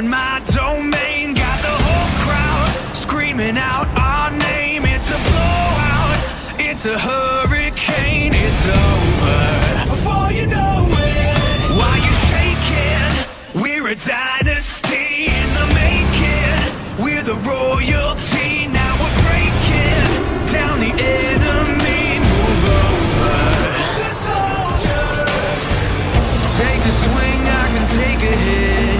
in my domain, got the whole crowd screaming out our name. It's a blowout, it's a hurricane, it's over before you know it. Why you shaking? We're a dynasty in the making. We're the royalty, now we're breaking down the enemy. Move over. The soldiers take a swing, I can take a hit.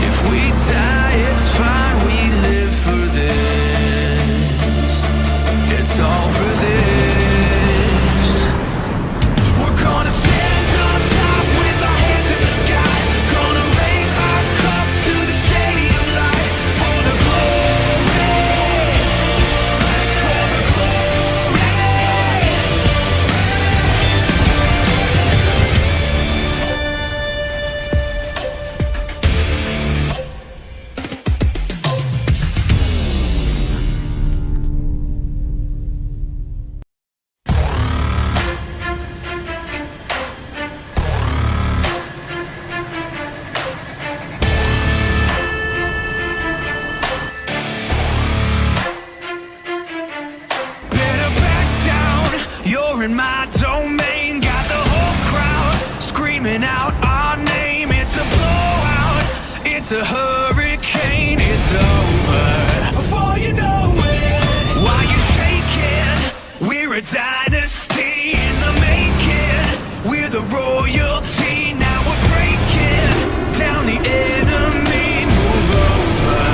If we die, it's fine, we live for this. It's all for this. We're gonna stand on top with our hands in the sky. Gonna raise our cup to the stadium lights. For the glory, for the glory. Better back down, you're in my domain. Got the whole crowd screaming out our name. It's a blowout, it's a hurricane, it's over before you know it. Why you shaking? We're a dynasty in the making. We're the royalty, now we're breaking down the enemy. Move over.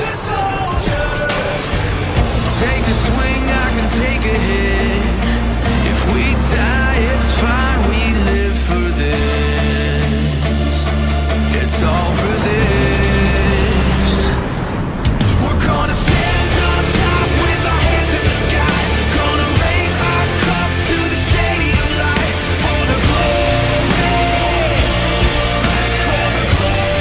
The soldiers take a swing, I can take a hit. If we die, it's fine, we live for this. It's all for this. We're gonna stand on top with our hands in the sky. Gonna raise our cup to the stadium lights. For the glory, for the glory.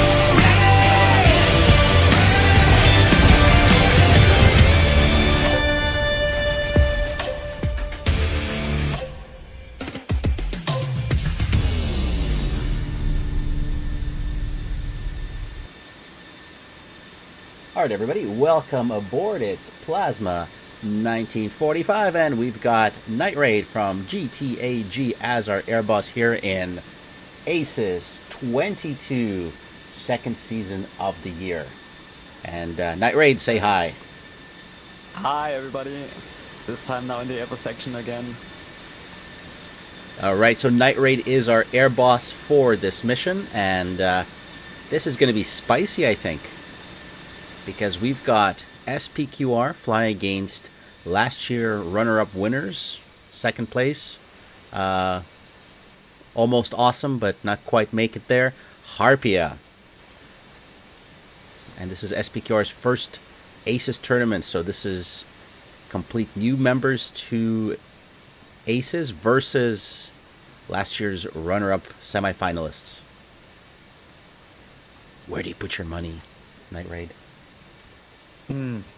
Alright everybody, welcome aboard. It's Plasma 1945 and we've got Night Raid from GTAG as our air boss here in ACES 22, second season of the year. And Night Raid, say hi. Hi everybody, this time now in the airport section again. Alright, so Night Raid is our air boss for this mission, and this is going to be spicy, I think. Because we've got SPQR flying against last year runner-up winners, second place. Almost awesome, but not quite make it there. HARPIA. And this is SPQR's first ACES tournament, so this is complete new members to ACES versus last year's runner-up semifinalists. Where do you put your money, Night Raid?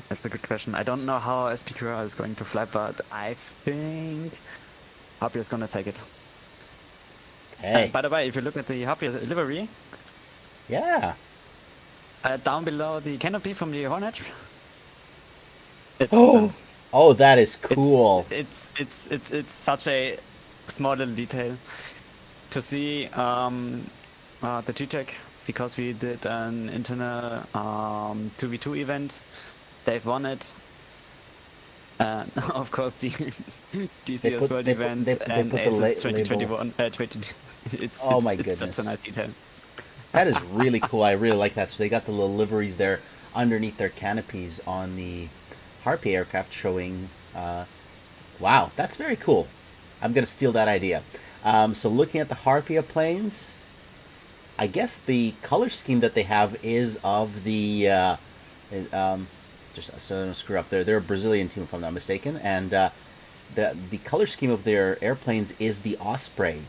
That's a good question. I don't know how SPQR is going to fly, but I think HARPIA is gonna take it. Hey. By the way, if you look at the HARPIA livery, Yeah. Down below the canopy from the Hornet, it's awesome. Oh, that is cool. It's such a small little detail to see the TAC, because we did an internal 2v2 event. They've won it. And of course the DCS World Events and ACES 2021. It's such a nice detail. That is really cool. I really like that. So they got the little liveries there underneath their canopies on the HARPIA aircraft showing... wow, that's very cool. I'm going to steal that idea. So looking at the HARPIA planes, I guess the color scheme that they have is of the... just so I don't screw up, they're a Brazilian team if I'm not mistaken, and the color scheme of their airplanes is the osprey.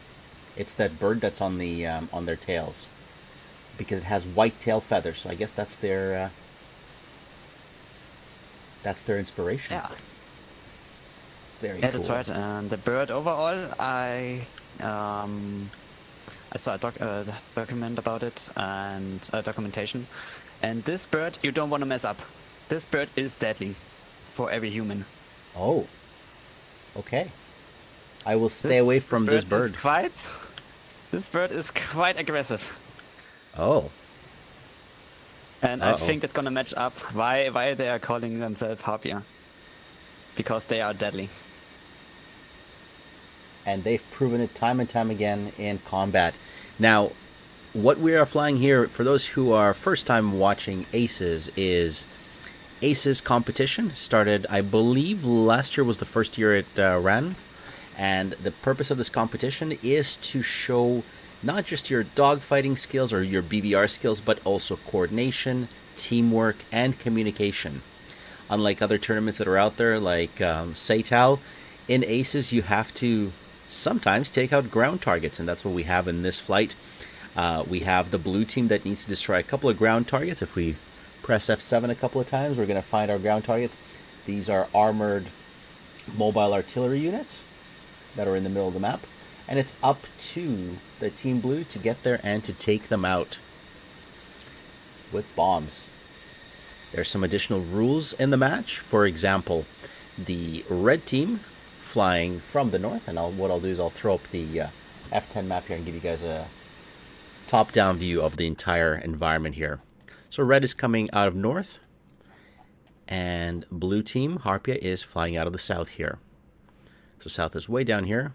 It's that bird that's on the on their tails, because it has white tail feathers. So I guess that's their inspiration. Yeah. Very Yeah, cool. that's right. And the bird overall, I I saw a document about it and documentation. And this bird you don't want to mess up. This bird is deadly for every human. Oh. Okay. I will stay away from this bird. This bird is quite aggressive. Oh. And I think it's gonna match up why they are calling themselves Harpia. Because they are deadly. And they've proven it time and time again in combat. Now, what we are flying here, for those who are first time watching Aces, is Aces competition. Started, I believe, last year was the first year it ran. And the purpose of this competition is to show not just your dogfighting skills or your BVR skills, but also coordination, teamwork, and communication. Unlike other tournaments that are out there, like Seital, in Aces you have to sometimes take out ground targets, and that's what we have in this flight. We have the blue team that needs to destroy a couple of ground targets. If we press F7 a couple of times, we're going to find our ground targets. These are armored mobile artillery units that are in the middle of the map, and it's up to the team blue to get there and to take them out with bombs. There's some additional rules in the match. For example, the red team flying from the north, and what I'll do is I'll throw up the F10 map here and give you guys a top-down view of the entire environment here. So red is coming out of north, and blue team, Harpia, is flying out of the south here. So south is way down here,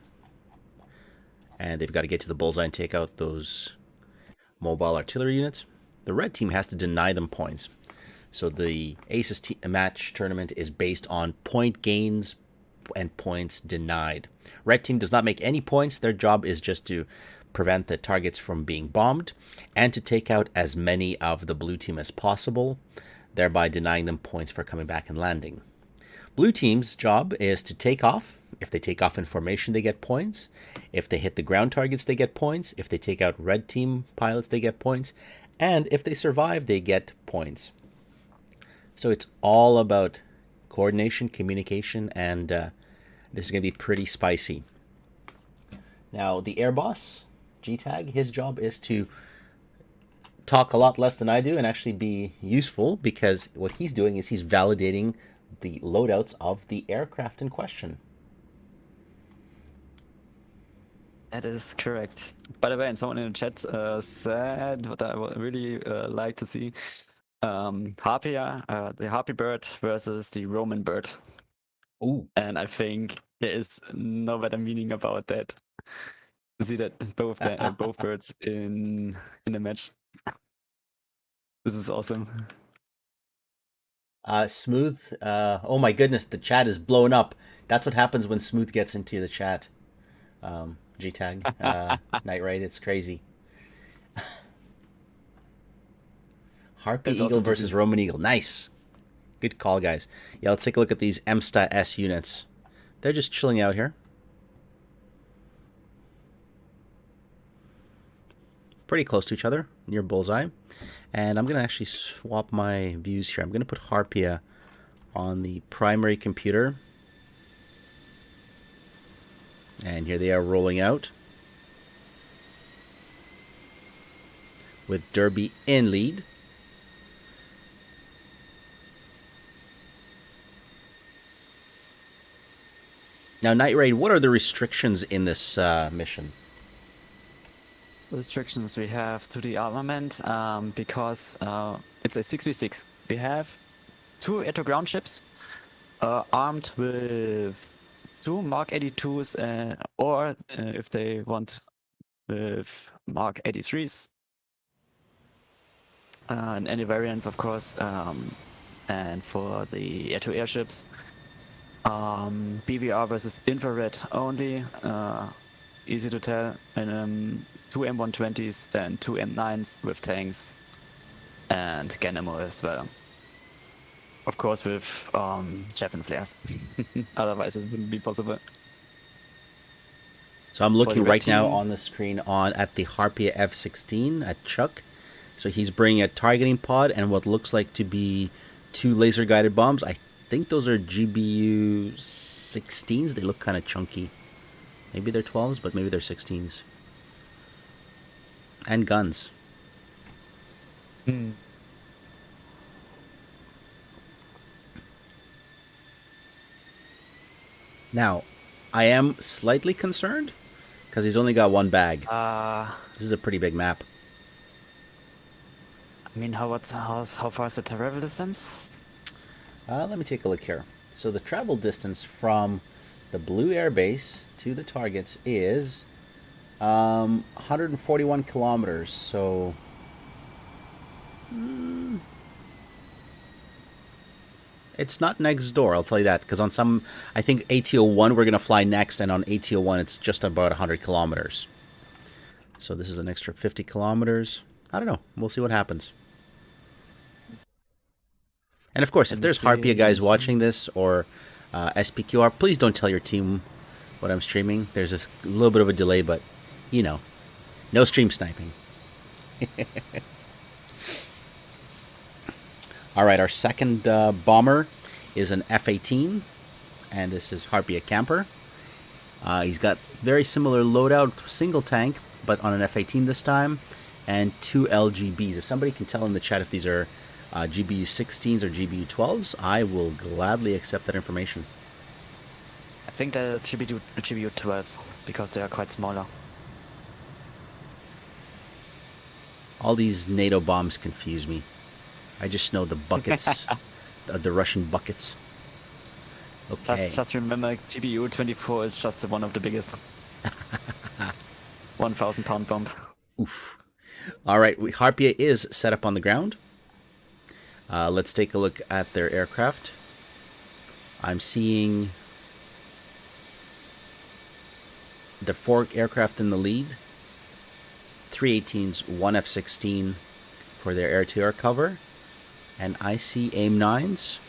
and they've got to get to the bullseye and take out those mobile artillery units. The red team has to deny them points. So the Aces match tournament is based on point gains and points denied. Red team does not make any points. Their job is just to prevent the targets from being bombed and to take out as many of the blue team as possible, thereby denying them points for coming back and landing. Blue team's job is to take off. If they take off in formation, they get points. If they hit the ground targets, they get points. If they take out red team pilots, they get points. And if they survive, they get points. So it's all about coordination, communication, and this is going to be pretty spicy. Now, the air boss, Geat, his job is to talk a lot less than I do and actually be useful, because what he's doing is he's validating the loadouts of the aircraft in question. That is correct. By the way, and someone in the chat said what I would really like to see. Harpia, the harpy bird versus the Roman bird. Ooh. And I think there is no better meaning about that. To see that both birds in the match. This is awesome. Smooth. Oh my goodness, the chat is blowing up. That's what happens when Smooth gets into the chat. G-Tag, Night Raid, it's crazy. Harpy Eagle awesome versus Roman Eagle. Nice. Good call, guys. Yeah, let's take a look at these MSTA S units. They're just chilling out here. Pretty close to each other, near bullseye. And I'm going to actually swap my views here. I'm going to put Harpia on the primary computer. And here they are rolling out, with Derby in lead. Now, Night Raid, what are the restrictions in this mission? Restrictions we have to the armament, because it's a 6v6. We have 2 air-to-ground ships armed with 2 Mark 82s, or if they want, with Mark 83s, and any variants, of course. And for the air-to-air ships, BVR versus infrared only, easy to tell, and 2 M120s and 2 M9s with tanks and gun ammo as well. Of course with Javelin flares, otherwise it wouldn't be possible. So I'm looking right now on the screen at the Harpia F-16 at Chuck. So he's bringing a targeting pod and what looks like to be 2 laser guided bombs. I think those are GBU 16s. They look kind of chunky. Maybe they're 12s, but maybe they're 16s. And guns. Now, I am slightly concerned because he's only got one bag. This is a pretty big map. I mean, how far is the travel distance? Let me take a look here. So the travel distance from the blue airbase to the targets is 141 kilometers. So it's not next door, I'll tell you that. Because on some, I think ATO1 we're going to fly next, and on ATO1 it's just about 100 kilometers. So this is an extra 50 kilometers. I don't know. We'll see what happens. And of course, if there's HARPIA guys watching this, or SPQR, please don't tell your team what I'm streaming. There's a little bit of a delay, but, you know, no stream sniping. All right, our second bomber is an F-18, and this is HARPIA Camper. He's got very similar loadout, single tank, but on an F-18 this time, and 2 LGBs. If somebody can tell in the chat if these are GBU 16s or GBU 12s, I will gladly accept that information. I think they're GBU 12s because they are quite smaller. All these NATO bombs confuse me. I just know the buckets, the Russian buckets. Okay. Just remember, GBU 24 is just one of the biggest. 1,000 pound bomb. Oof. All right, HARPIA is set up on the ground. Let's take a look at their aircraft. I'm seeing the 4 aircraft in the lead. 3 18s, 1 F-16 for their air-to-air cover. And I see AIM-9s.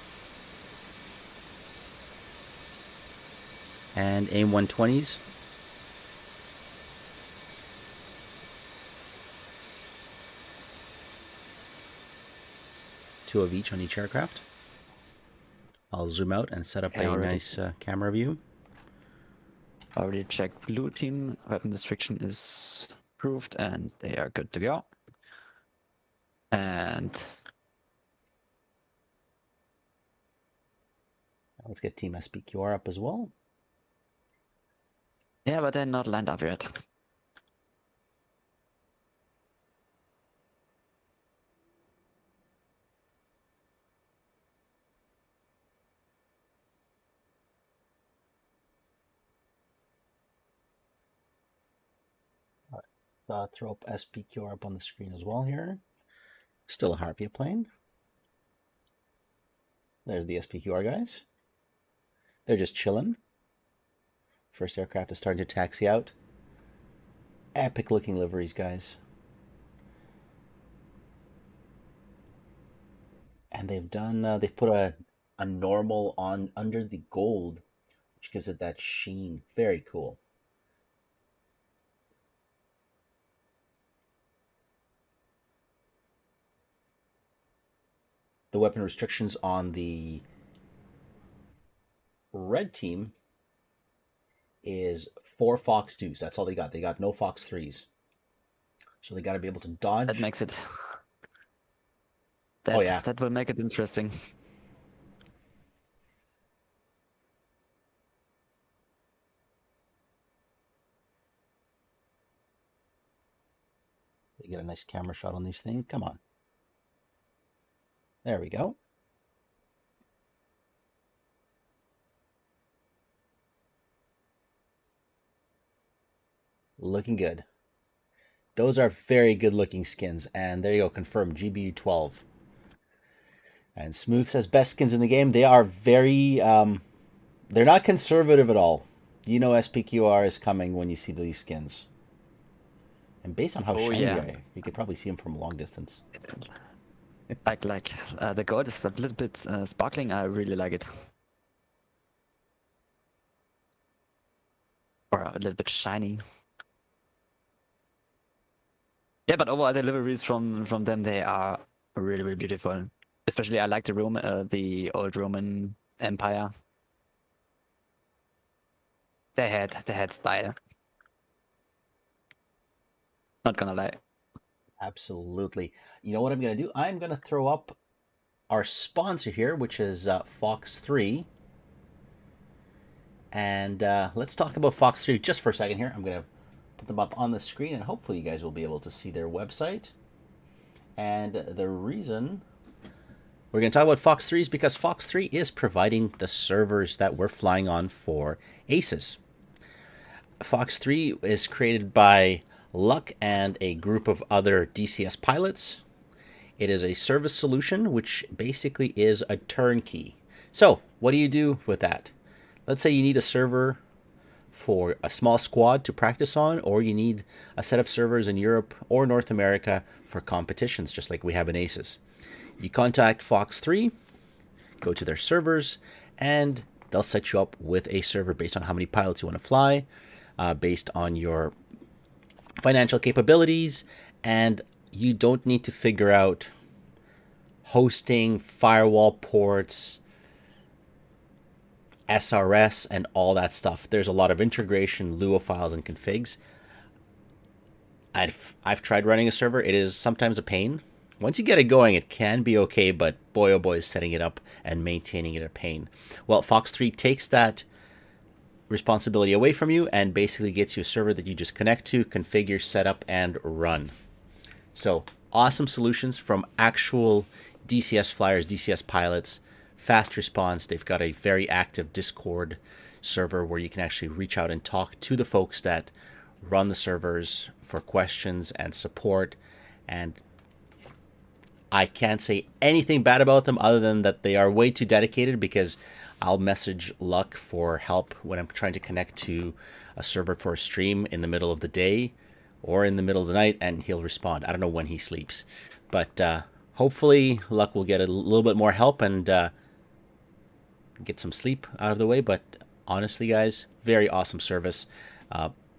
And AIM-120s. Two of each on each aircraft. I'll zoom out and set up a nice camera view. Already checked blue team. Weapon restriction is approved and they are good to go. And let's get Team SPQR up as well. yeah, but they're not lined up yet. Throw up SPQR up on the screen as well here. Still a HARPIA plane. There's the SPQR guys. They're just chilling. First aircraft is starting to taxi out. Epic looking liveries, guys. And they've put a normal on under the gold, which gives it that sheen. Very cool. The weapon restrictions on the red team is 4 Fox 2s. That's all they got. They got no Fox 3s. So they got to be able to dodge. That makes it... That will make it interesting. You get a nice camera shot on these things. Come on. There we go. Looking good. Those are very good looking skins. And there you go, confirmed, GBU 12. And Smooth says best skins in the game. They are very, they're not conservative at all. You know SPQR is coming when you see these skins. And based on how shiny they are, you could probably see them from a long distance. The gold is a little bit sparkling. I really like it. Or a little bit shiny. Yeah, but overall deliveries from them, they are really, really beautiful. Especially I like the old Roman Empire. They had style. Not gonna lie. Absolutely. You know what I'm going to do? I'm going to throw up our sponsor here, which is Fox 3. And let's talk about Fox 3 just for a second here. I'm going to put them up on the screen, and hopefully you guys will be able to see their website. And the reason we're going to talk about Fox 3 is because Fox 3 is providing the servers that we're flying on for ACES. Fox 3 is created by Luck and a group of other DCS pilots. It is a service solution, which basically is a turnkey. So what do you do with that? Let's say you need a server for a small squad to practice on, or you need a set of servers in Europe or North America for competitions, just like we have in ACES. You contact Fox 3, go to their servers, and they'll set you up with a server based on how many pilots you want to fly, based on your financial capabilities, and you don't need to figure out hosting, firewall ports, SRS, and all that stuff. There's a lot of integration, Lua files, and configs. I've tried running a server. It is sometimes a pain. Once you get it going, it can be okay, but boy oh boy is setting it up and maintaining it a pain. Well, Fox 3 takes that responsibility away from you and basically gets you a server that you just connect to, configure, set up, and run. So awesome solutions from actual DCS flyers, DCS pilots, fast response. They've got a very active Discord server where you can actually reach out and talk to the folks that run the servers for questions and support. And I can't say anything bad about them other than that they are way too dedicated, because I'll message Luck for help when I'm trying to connect to a server for a stream in the middle of the day or in the middle of the night, and he'll respond. I don't know when he sleeps. But hopefully Luck will get a little bit more help and get some sleep out of the way. But honestly, guys, very awesome service.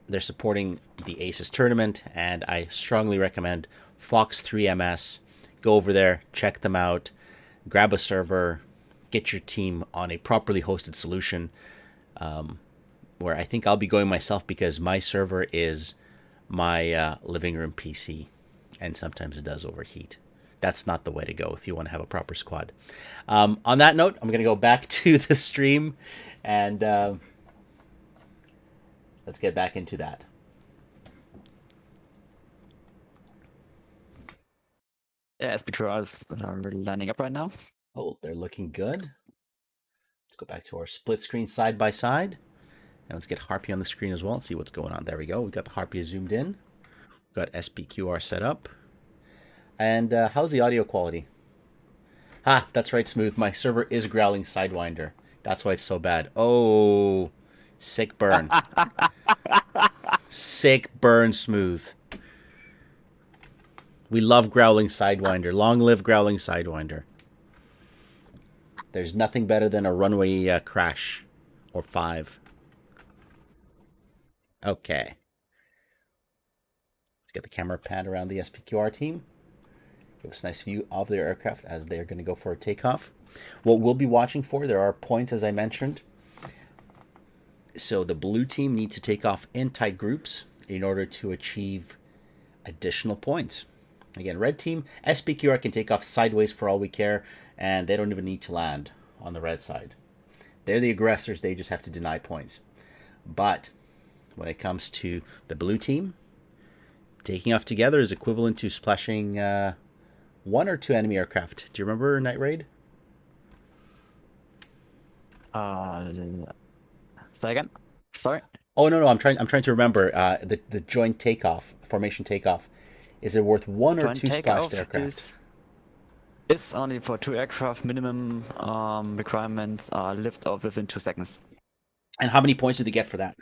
They're supporting the ACES tournament, and I strongly recommend Fox 3 MS. Go over there, check them out, grab a server, get your team on a properly hosted solution, where I think I'll be going myself, because my server is my living room PC, and sometimes it does overheat. That's not the way to go if you want to have a proper squad. On that note, I'm going to go back to the stream, and let's get back into that. Yeah, SPQRs are lining up right now. Oh, they're looking good. Let's go back to our split screen side by side. And let's get HARPIA on the screen as well and see what's going on. There we go. We've got the HARPIA zoomed in. We've got SPQR set up. And how's the audio quality? Ah, that's right, Smooth. My server is growling Sidewinder. That's why it's so bad. Oh, sick burn. Sick burn, Smooth. We love growling Sidewinder. Long live growling Sidewinder. There's nothing better than a runway crash or 5. Okay. Let's get the camera pan around the SPQR team. Give us a nice view of their aircraft as they're going to go for a takeoff. What we'll be watching for, there are points, as I mentioned. So the blue team need to take off in tight groups in order to achieve additional points. Again, red team, SPQR can take off sideways for all we care, and they don't even need to land on the red side. They're the aggressors, they just have to deny points. But when it comes to the blue team, taking off together is equivalent to splashing 1 or 2 enemy aircraft. Do you remember Night Raid? Say again? Sorry? Oh no, I'm trying to remember the joint takeoff, formation takeoff. Is it worth 1 or Joint 2 takeoff splashed aircraft? is only for 2 aircraft. Minimum requirements are lift off within 2 seconds. And how many points do they get for that?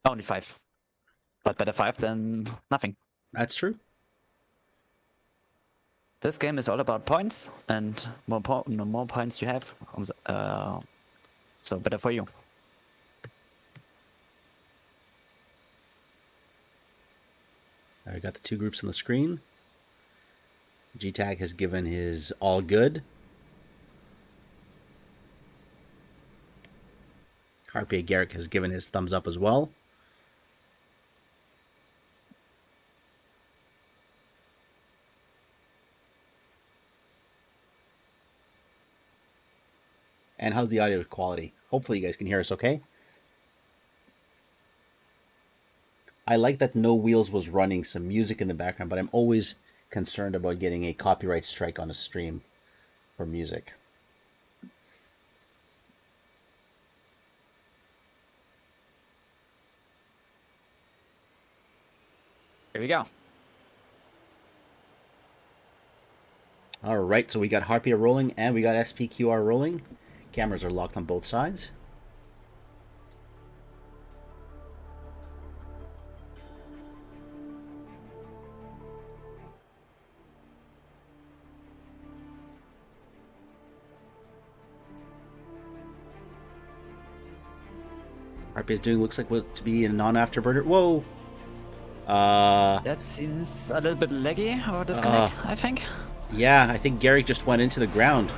Only 5. But better 5 than nothing. That's true. This game is all about points, and more points you have, so better for you. I got the 2 groups on the screen. GTAC has given his all good. HARPIA Garrick has given his thumbs up as well. And how's the audio quality? Hopefully you guys can hear us okay. I like that No Wheels was running some music in the background, but I'm always concerned about getting a copyright strike on a stream for music. Here we go. All right, so we got HARPIA rolling and we got SPQR rolling. Cameras are locked on both sides. HARPIA is doing, looks like what to be a non-afterburner. Whoa! That seems a little bit laggy or disconnect, I think. Yeah, I think Garrick just went into the ground.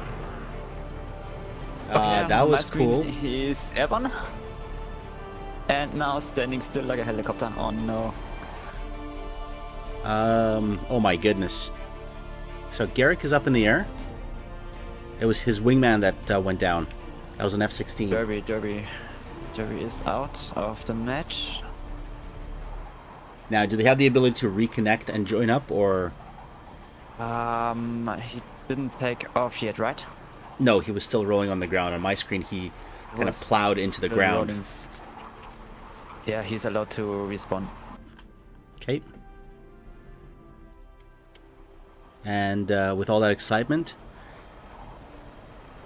Yeah, that on my was screen, cool. He's airborne. And now standing still like a helicopter. Oh no. Oh my goodness. So Garrick is up in the air. It was his wingman that went down. That was an F-16. Derby is out of the match. Now, do they have the ability to reconnect and join up, or? He didn't take off yet, right? No, he was still rolling on the ground. On my screen, he kind of plowed into the ground. Yeah, he's allowed to respawn. Okay. And with all that excitement,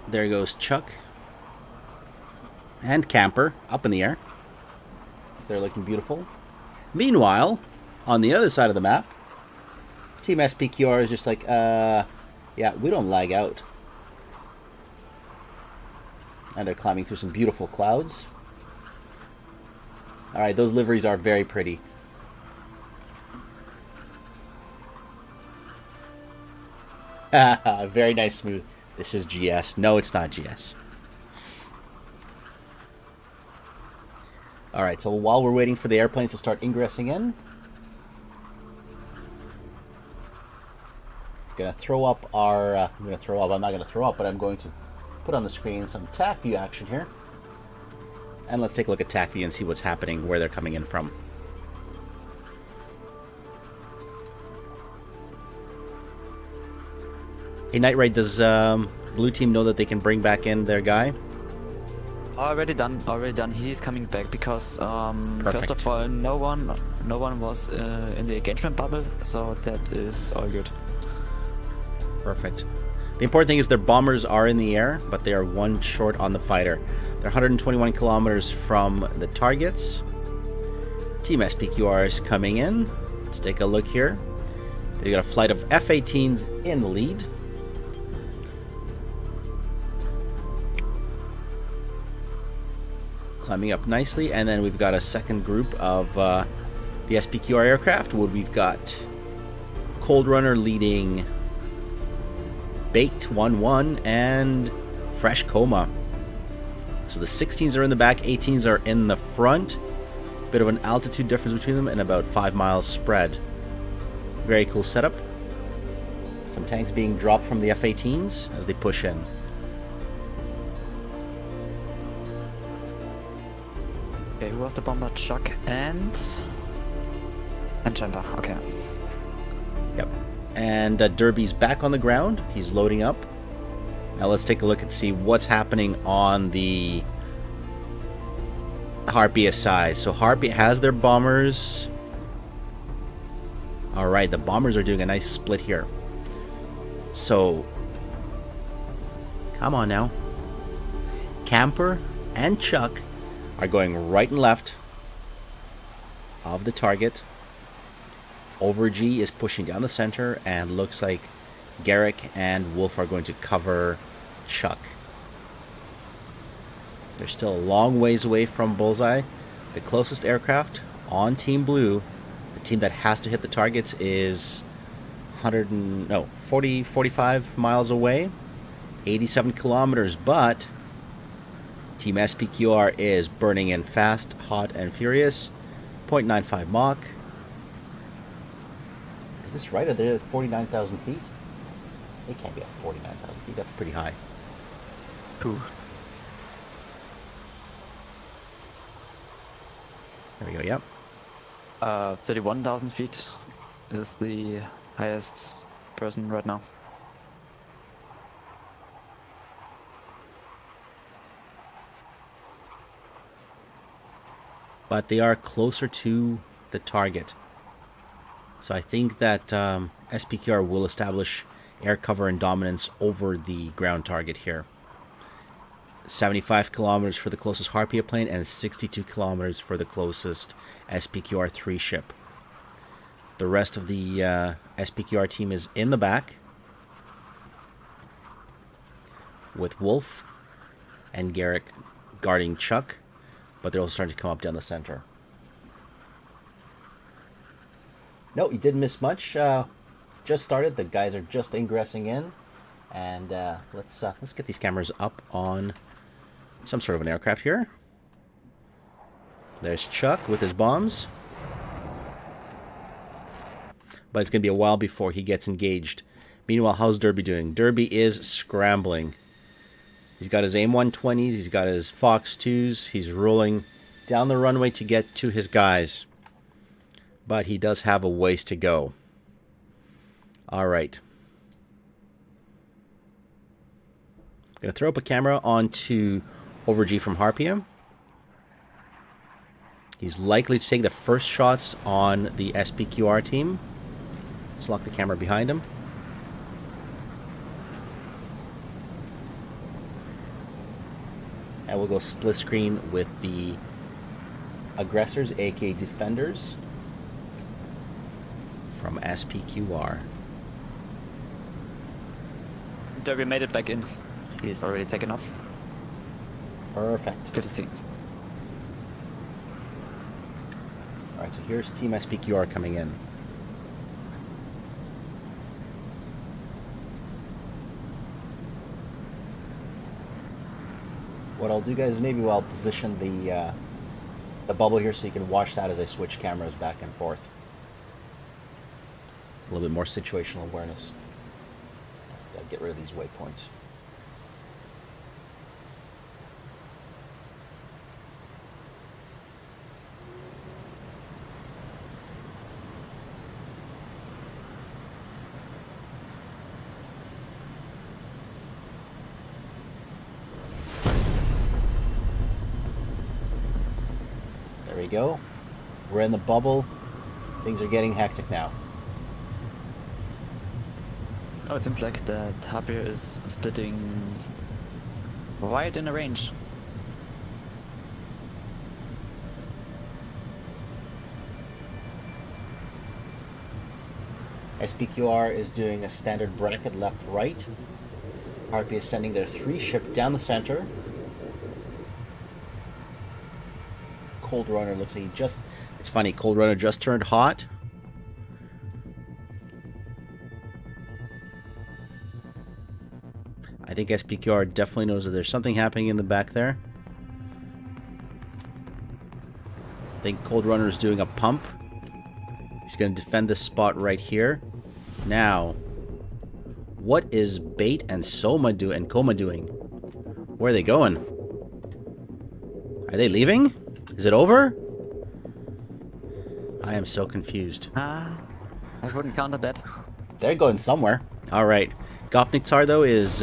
there goes Chuck and Camper up in the air. They're looking beautiful. Meanwhile, on the other side of the map, Team SPQR is just like, yeah, we don't lag out. And they're climbing through some beautiful clouds. Alright, those liveries are very pretty. Very nice, smooth. This is GS. No, it's not GS. Alright, so while we're waiting for the airplanes to start ingressing in, gonna throw up our I'm not gonna throw up, but I'm going to put on the screen some TAC View action here. And let's take a look at TAC View and see what's happening, where they're coming in from. Hey, Night Raid, does Blue Team know that they can bring back in their guy? Already done. He's coming back because Perfect. first of all, no one was in the engagement bubble, so that is all good. Perfect. The important thing is their bombers are in the air, but they are one short on the fighter. They're 121 kilometers from the targets. Team SPQR is coming in. Let's take a look here. They got a flight of F-18s in the lead. Climbing up nicely, and then we've got a second group of the SPQR aircraft, where we've got Cold Runner leading Baked 1-1 and Fresh Coma. So the 16s are in the back, 18s are in the front. Bit of an altitude difference between them and about 5 miles spread. Very cool setup. Some tanks being dropped from the F-18s as they push in. Okay, who was the bomber? Chuck and Chamber. Okay. Yep. And Derby's back on the ground. He's loading up. Now let's take a look and see what's happening on the HARPIA side. So HARPIA has their bombers. Alright, the bombers are doing a nice split here. So, come on now. Camper and Chuck are going right and left of the target. Over G is pushing down the center, and looks like Garrick and Wolf are going to cover Chuck. They're still a long ways away from Bullseye. The closest aircraft on Team Blue, the team that has to hit the targets, is 45 miles away, 87 kilometers, but Team SPQR is burning in fast, hot, and furious. 0.95 Mach. Is this right? Are they at 49,000 feet? They can't be at 49,000 feet. That's pretty high. Cool. There we go, yep. 31,000 feet is the highest person right now. But they are closer to the target. So I think that SPQR will establish air cover and dominance over the ground target here. 75 kilometers for the closest HARPIA plane and 62 kilometers for the closest SPQR-3 ship. The rest of the SPQR team is in the back with Wolf and Garrick guarding Chuck, but they're also starting to come up down the center. No, you didn't miss much. Just started. The guys are just ingressing in, and let's get these cameras up on some sort of an aircraft here. There's Chuck with his bombs, but it's gonna be a while before he gets engaged. Meanwhile, how's Derby doing? Derby is scrambling. He's got his AIM-120s, he's got his Fox 2s, he's rolling down the runway to get to his guys. But he does have a ways to go. Alright. I'm going to throw up a camera onto Overg from HARPIA. He's likely to take the first shots on the SPQR team. Let's lock the camera behind him. And we'll go split screen with the aggressors, aka defenders, from SPQR. Derby made it back in. He's already taken off. Perfect. Good to see. Alright, so here's Team SPQR coming in. What I'll do, guys, is maybe I'll position the bubble here so you can watch that as I switch cameras back and forth. A little bit more situational awareness. Gotta get rid of these waypoints. There we go. We're in the bubble. Things are getting hectic now. Oh, it seems like that HARPIA is splitting right in a range. SPQR is doing a standard bracket left-right. HARPIA is sending their 3 ship down the center. Cold Runner looks like he just... It's funny, Cold Runner just turned hot. I think SPQR definitely knows that there's something happening in the back there. I think Cold Runner is doing a pump. He's going to defend this spot right here. Now, what is Bait and Soma and Coma doing? Where are they going? Are they leaving? Is it over? I am so confused. I wouldn't count on that. They're going somewhere. All right. Gopniktsar, though, is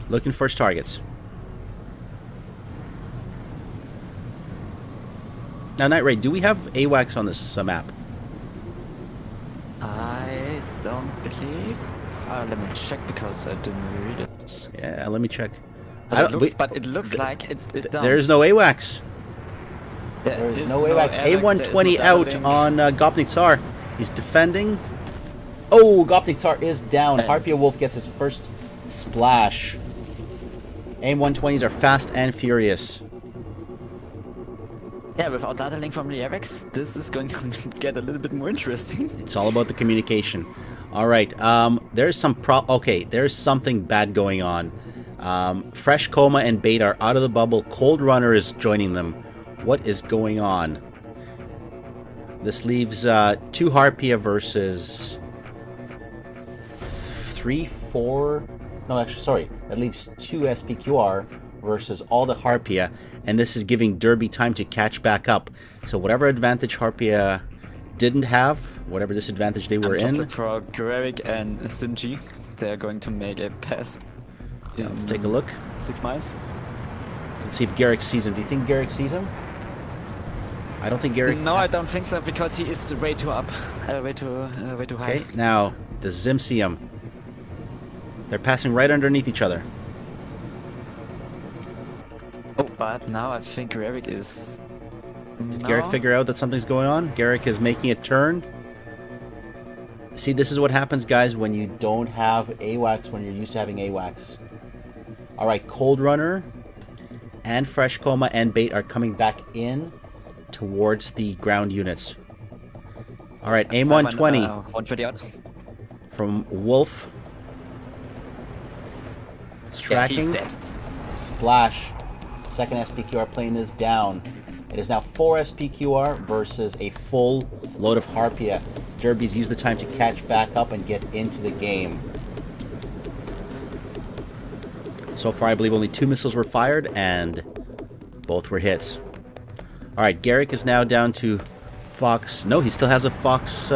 looking for his targets. Now, Night Raid, do we have AWACS on this map? I don't believe. Let me check because I didn't read it. Yeah, let me check. But it looks like it there's no AWACS. There There's is no AWACS. A120 there out is no on Gopniktsar. He's defending. Oh, Gopniktsar is down. HARPIA Wolf gets his first splash. AIM-120s are fast and furious. Yeah, without data link from the AWACS, this is going to get a little bit more interesting. It's all about the communication. All right. There's some there's something bad going on. Fresh Coma and Bait are out of the bubble. Cold Runner is joining them. What is going on? This leaves 2 HARPIA versus 3, 4. No, actually, sorry. That leaves 2 SPQR versus all the Harpia, and this is giving Derby time to catch back up. So whatever advantage Harpia didn't have, whatever disadvantage they were I'm just in. looking for Garrick and Sinji. They're going to make a pass. Yeah, let's take a look. 6 miles. Let's see if Garrick sees him. Do you think Garrick sees him? I don't think Garrick... No, I don't think so, because he is way too up. Way too high. Okay, now, does Zim see him? They're passing right underneath each other. Oh, but now I think Garrick is... Did Garrick figure out that something's going on? Garrick is making a turn. See, this is what happens, guys, when you don't have AWACS, when you're used to having AWACS. Alright, Cold Runner and Fresh Coma and Bait are coming back in towards the ground units. Alright, aim 120 120 out. from Wolf. It's tracking. Yeah, he's dead. Splash. Second SPQR plane is down. It is now 4 SPQR versus a full load of Harpia. Derby's used the time to catch back up and get into the game. So far, I believe only 2 missiles were fired, and both were hits. Alright, Garrick is now down to Fox... No, he still has a Fox...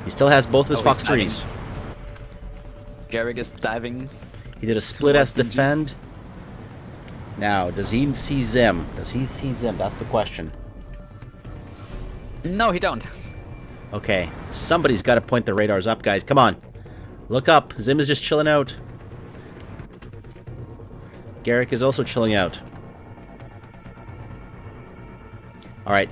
he still has both of his Fox 3s. Garrick is diving. He did a split S towards defend. Now, does he see Zim? Does he see Zim? That's the question. No, he don't. Okay, somebody's got to point the radars up, guys. Come on. Look up. Zim is just chilling out. Garrick is also chilling out. Alright,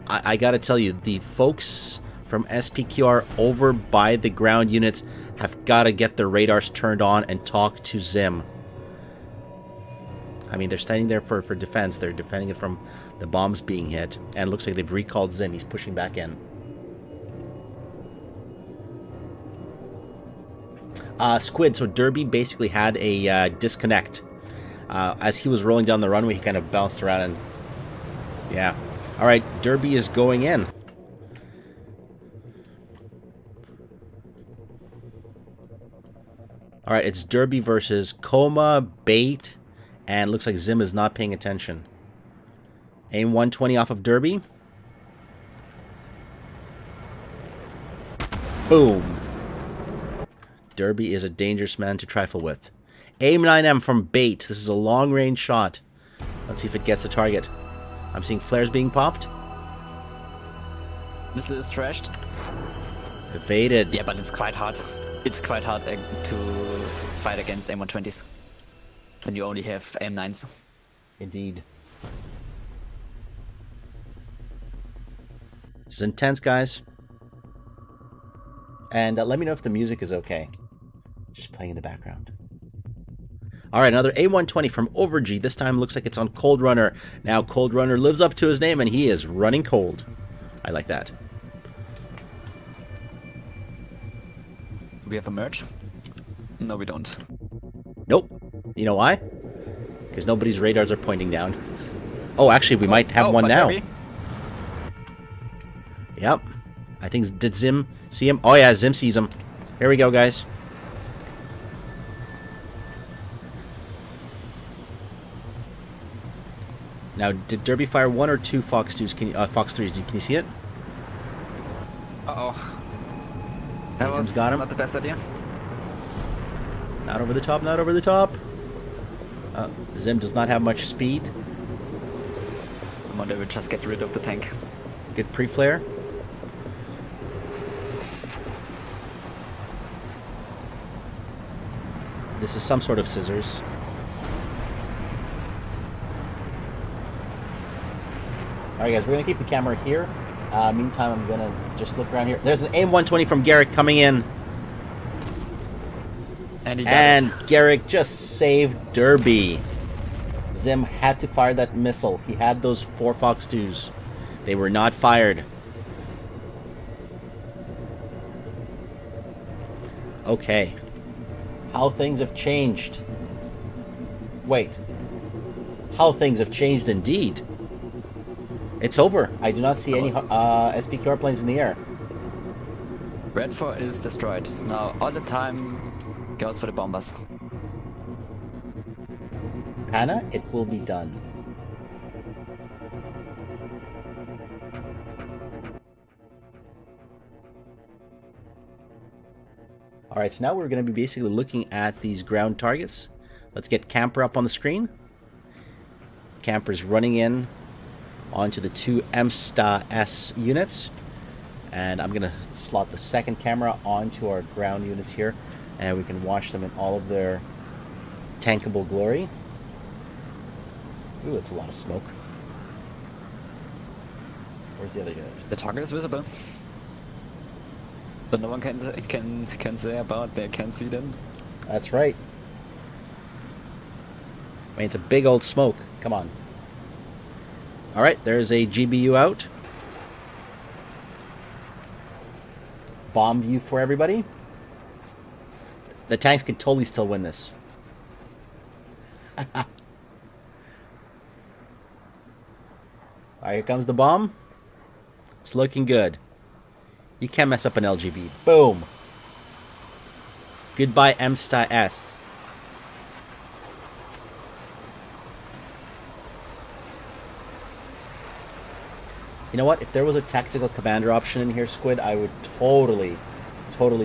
I gotta tell you, the folks from SPQR over by the ground units have got to get their radars turned on and talk to Zim. I mean, they're standing there for defense. They're defending it from the bombs being hit. And it looks like they've recalled Zim. He's pushing back in. Squid, so Derby basically had a disconnect. As he was rolling down the runway, he kind of bounced around and... Yeah. Alright, Derby is going in. Alright, it's Derby versus Coma, Bait, and looks like Zim is not paying attention. Aim 120 off of Derby. Boom. Derby is a dangerous man to trifle with. Aim 9M from Bait. This is a long-range shot. Let's see if it gets the target. I'm seeing flares being popped. This is trashed. Evaded. Yeah, but it's quite hard. It's quite hard to fight against M120s when you only have M9s. Indeed. This is intense, guys. And let me know if the music is okay. Just playing in the background. Alright, another A120 from Overg. This time looks like it's on Cold Runner. Now Cold Runner lives up to his name and he is running cold. I like that. We have a merge? No, we don't. Nope. You know why? Because nobody's radars are pointing down. Oh, actually, we might have one now. Yep. I think, did Zim see him? Oh yeah, Zim sees him. Here we go, guys. Now, did Derby fire 1 or 2 Fox 2s? Fox 3s? Can you see it? Uh-oh. That Zim's was got him. not the best idea. Not over the top, not over the top. Zim does not have much speed. I wonder if we just get rid of the tank. Good pre-flare. This is some sort of scissors. Alright guys, we're going to keep the camera here. Meantime, I'm going to just look around here. There's an AIM-120 from Garrick coming in. And Garrick just saved Derby. Zim had to fire that missile. He had those 4 Fox 2s. They were not fired. Okay. How things have changed. Wait. How things have changed indeed. It's over. I do not see any SPQR planes in the air. Red 4 is destroyed. Now all the time goes for the bombers. Pana, it will be done. Alright, so now we're going to be basically looking at these ground targets. Let's get Camper up on the screen. Camper's running in onto the two M-S units. And I'm going to slot the second camera onto our ground units here. And we can watch them in all of their tankable glory. Ooh, that's a lot of smoke. Where's the other unit? The target is visible. So no one can say about they can see them. That's right. I mean, it's a big old smoke. Come on. Alright, there's a GBU out. Bomb view for everybody. The tanks can totally still win this. Alright, here comes the bomb. It's looking good. You can't mess up an LGB. Boom. Goodbye, M-S. You know what? If there was a tactical commander option in here, Squid, I would totally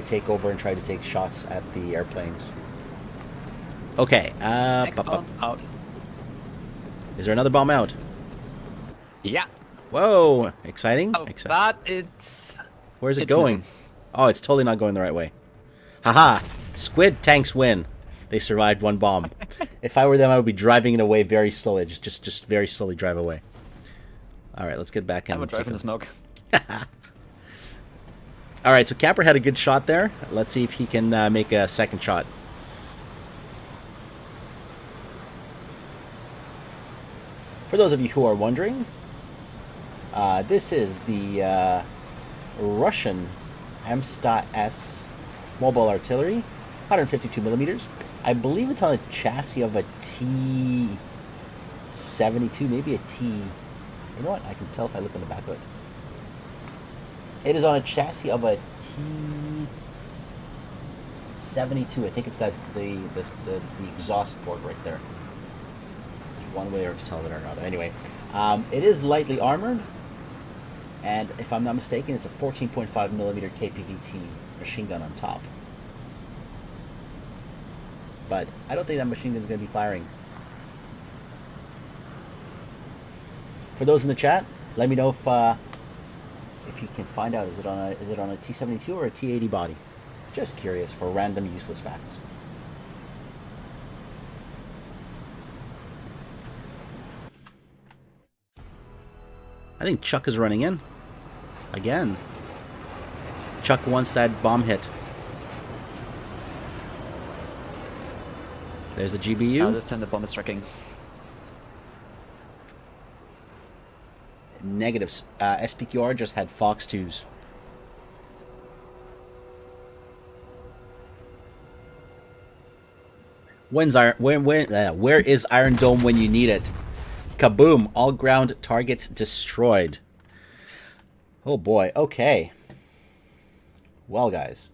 take over and try to take shots at the airplanes. Okay. Next bomb out. Is there another bomb out? Yeah. Whoa! Exciting. Oh, but it's... Where's it going? Missing. Oh, it's totally not going the right way. Haha! Squid tanks win. They survived one bomb. If I were them, I would be driving it away very slowly. Just very slowly drive away. All right, let's get back in. I would drive in the smoke. All right, so Camper had a good shot there. Let's see if he can make a second shot. For those of you who are wondering, this is the Russian M-S mobile artillery, 152 millimeters. I believe it's on a chassis of a T-72, maybe a T. You know what? I can tell if I look on the back of it. It is on a chassis of a T-72. I think it's that the exhaust port right there. There's one way to tell it or another. Anyway, it is lightly armored, and if I'm not mistaken, it's a 14.5 millimeter KPVT machine gun on top. But I don't think that machine gun's going to be firing. For those in the chat, let me know if you can find out, is it on a T-72 or a T-80 body? Just curious for random useless facts. I think Chuck is running in again. Chuck wants that bomb hit. There's the GBU. This time the bomb is striking. Negatives. SPQR just had Fox 2s. Where is Iron Dome when you need it? Kaboom! All ground targets destroyed. Oh boy. Okay. Well, guys.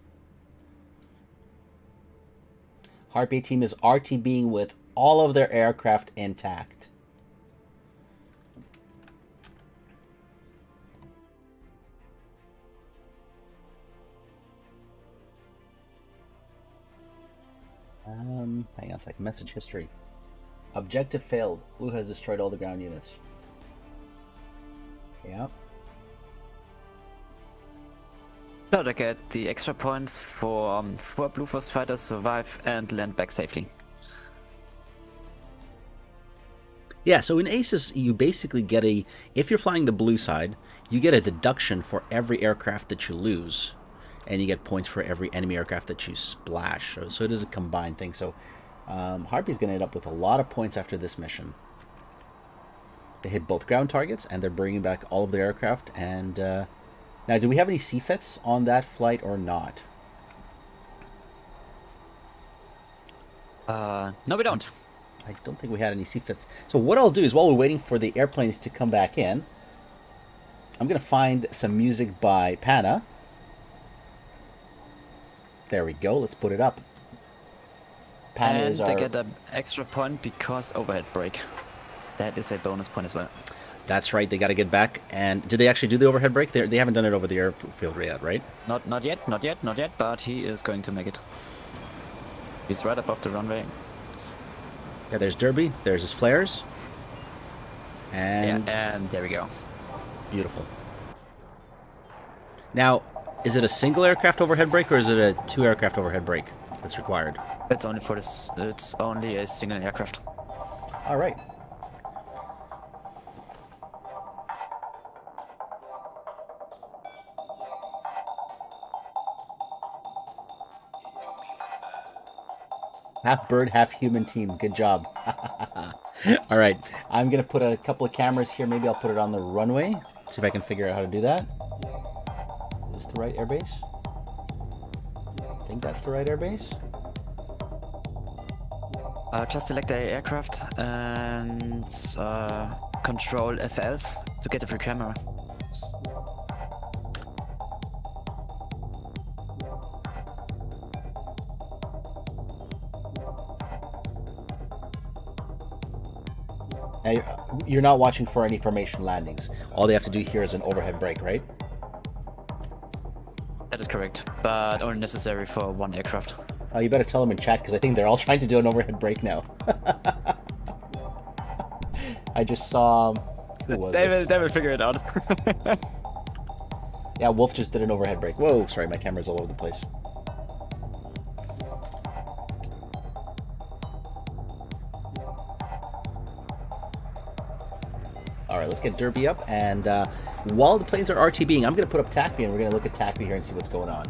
HARPIA team is RTBing with all of their aircraft intact. Hang on a sec. Message history. Objective failed. Blue has destroyed all the ground units. Yeah. So they get the extra points for 4 Blue Force fighters survive and land back safely. Yeah, so in ACES, you basically get if you're flying the blue side, you get a deduction for every aircraft that you lose. And you get points for every enemy aircraft that you splash. So it is a combined thing. So HARPIA's going to end up with a lot of points after this mission. They hit both ground targets, and they're bringing back all of their aircraft. And now, do we have any CFITs on that flight or not? No, we don't. I don't think we had any CFITs. So what I'll do is, while we're waiting for the airplanes to come back in, I'm going to find some music by Pana. There we go. Let's put it up. Pana And is they our... get an extra point because overhead brake. That is a bonus point as well. That's right, they got to get back. And did they actually do the overhead brake? They haven't done it over the airfield yet, right? Not yet, but he is going to make it. He's right above the runway. Yeah, there's Derby, there's his flares. And... Yeah, and there we go. Beautiful. Now, is it a single aircraft overhead brake or is it a 2 aircraft overhead brake that's required? It's only for this. It's only a single aircraft. All right. Half bird, half human team. Good job. All right. I'm going to put a couple of cameras here. Maybe I'll put it on the runway. See if I can figure out how to do that. Is this the right airbase? I think that's the right airbase. Just select the aircraft and control F11 to get a free camera. Now, you're not watching for any formation landings. All they have to do here is an overhead brake, right? That is correct, but only necessary for 1 aircraft. Oh, you better tell them in chat because I think they're all trying to do an overhead brake now. I just saw... Who was this? They will figure it out. Yeah, Wolf just did an overhead brake. Whoa, sorry, my camera's all over the place. Alright, let's get Derby up, and while the planes are RTBing, I'm going to put up TAC View, and we're going to look at TAC View here and see what's going on.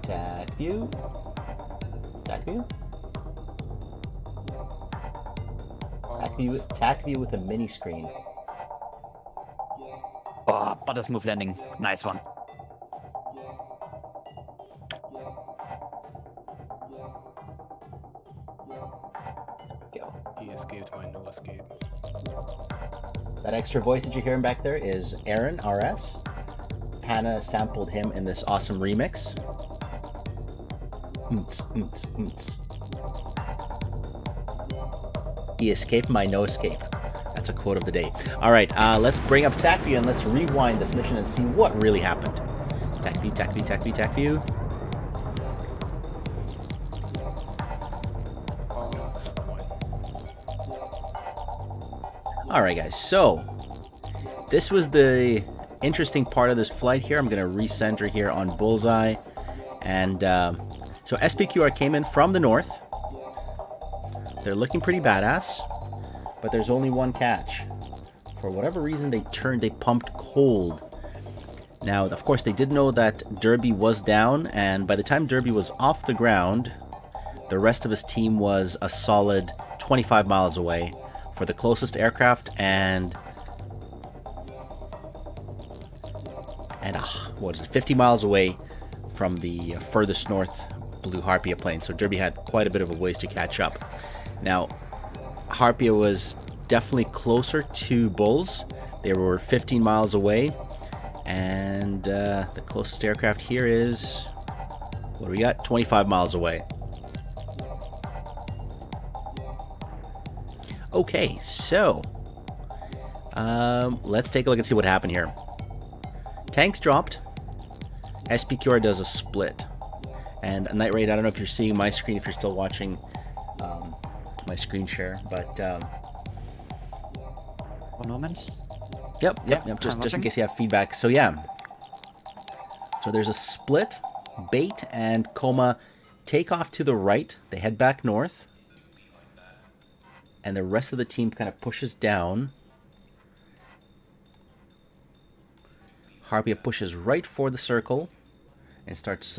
TAC View. TAC View? TAC View with a mini screen. Oh, butter smooth landing. Nice one. He escaped my no escape. That extra voice that you're hearing back there is Aaron, RS. Hannah sampled him in this awesome remix. He escaped my no escape. That's a quote of the day. All right, let's bring up TAC View and let's rewind this mission and see what really happened. TAC View, TAC View, TAC View, TAC View. All right, guys, so this was the interesting part of this flight here. I'm going to recenter here on Bullseye. And so SPQR came in from the north. They're looking pretty badass, but there's only one catch. For whatever reason, they pumped cold. Now, of course, they did know that Derby was down, and by the time Derby was off the ground, the rest of his team was a solid 25 miles away for the closest aircraft, and what is it, 50 miles away from the furthest north blue Harpia plane. So Derby had quite a bit of a ways to catch up. Now, Harpia was definitely closer to Bulls. They were 15 miles away, and the closest aircraft here is, what do we got? 25 miles away. Okay, so let's take a look and see what happened here. Tanks dropped. SPQR does a split. And Night Raid, I don't know if you're seeing my screen, if you're still watching my screen share, but... 1 moment. Yep, just in case you have feedback. So yeah. So there's a split. Bait and Coma take off to the right. They head back north. And the rest of the team kind of pushes down. Harpia pushes right for the circle and starts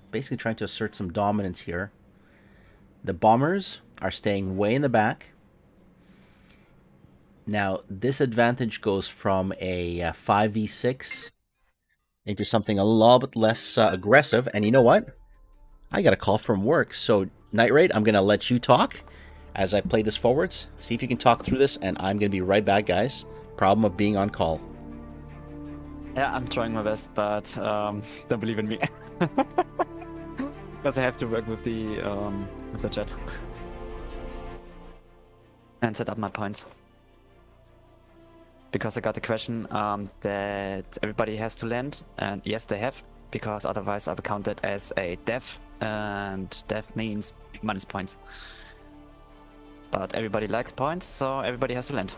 basically trying to assert some dominance here. The bombers are staying way in the back. Now, this advantage goes from a 5v6 into something a little bit less aggressive. And you know what? I got a call from work. So, Night Raid, I'm going to let you talk as I play this forwards. See if you can talk through this, and I'm going to be right back, guys. Problem of being on call. Yeah, I'm trying my best, but don't believe in me. Because I have to work with the chat. and set up my points. Because I got the question that everybody has to land, and yes, they have, because otherwise I'll be counted as a dev, and dev means minus points. But everybody likes points, so everybody has to land.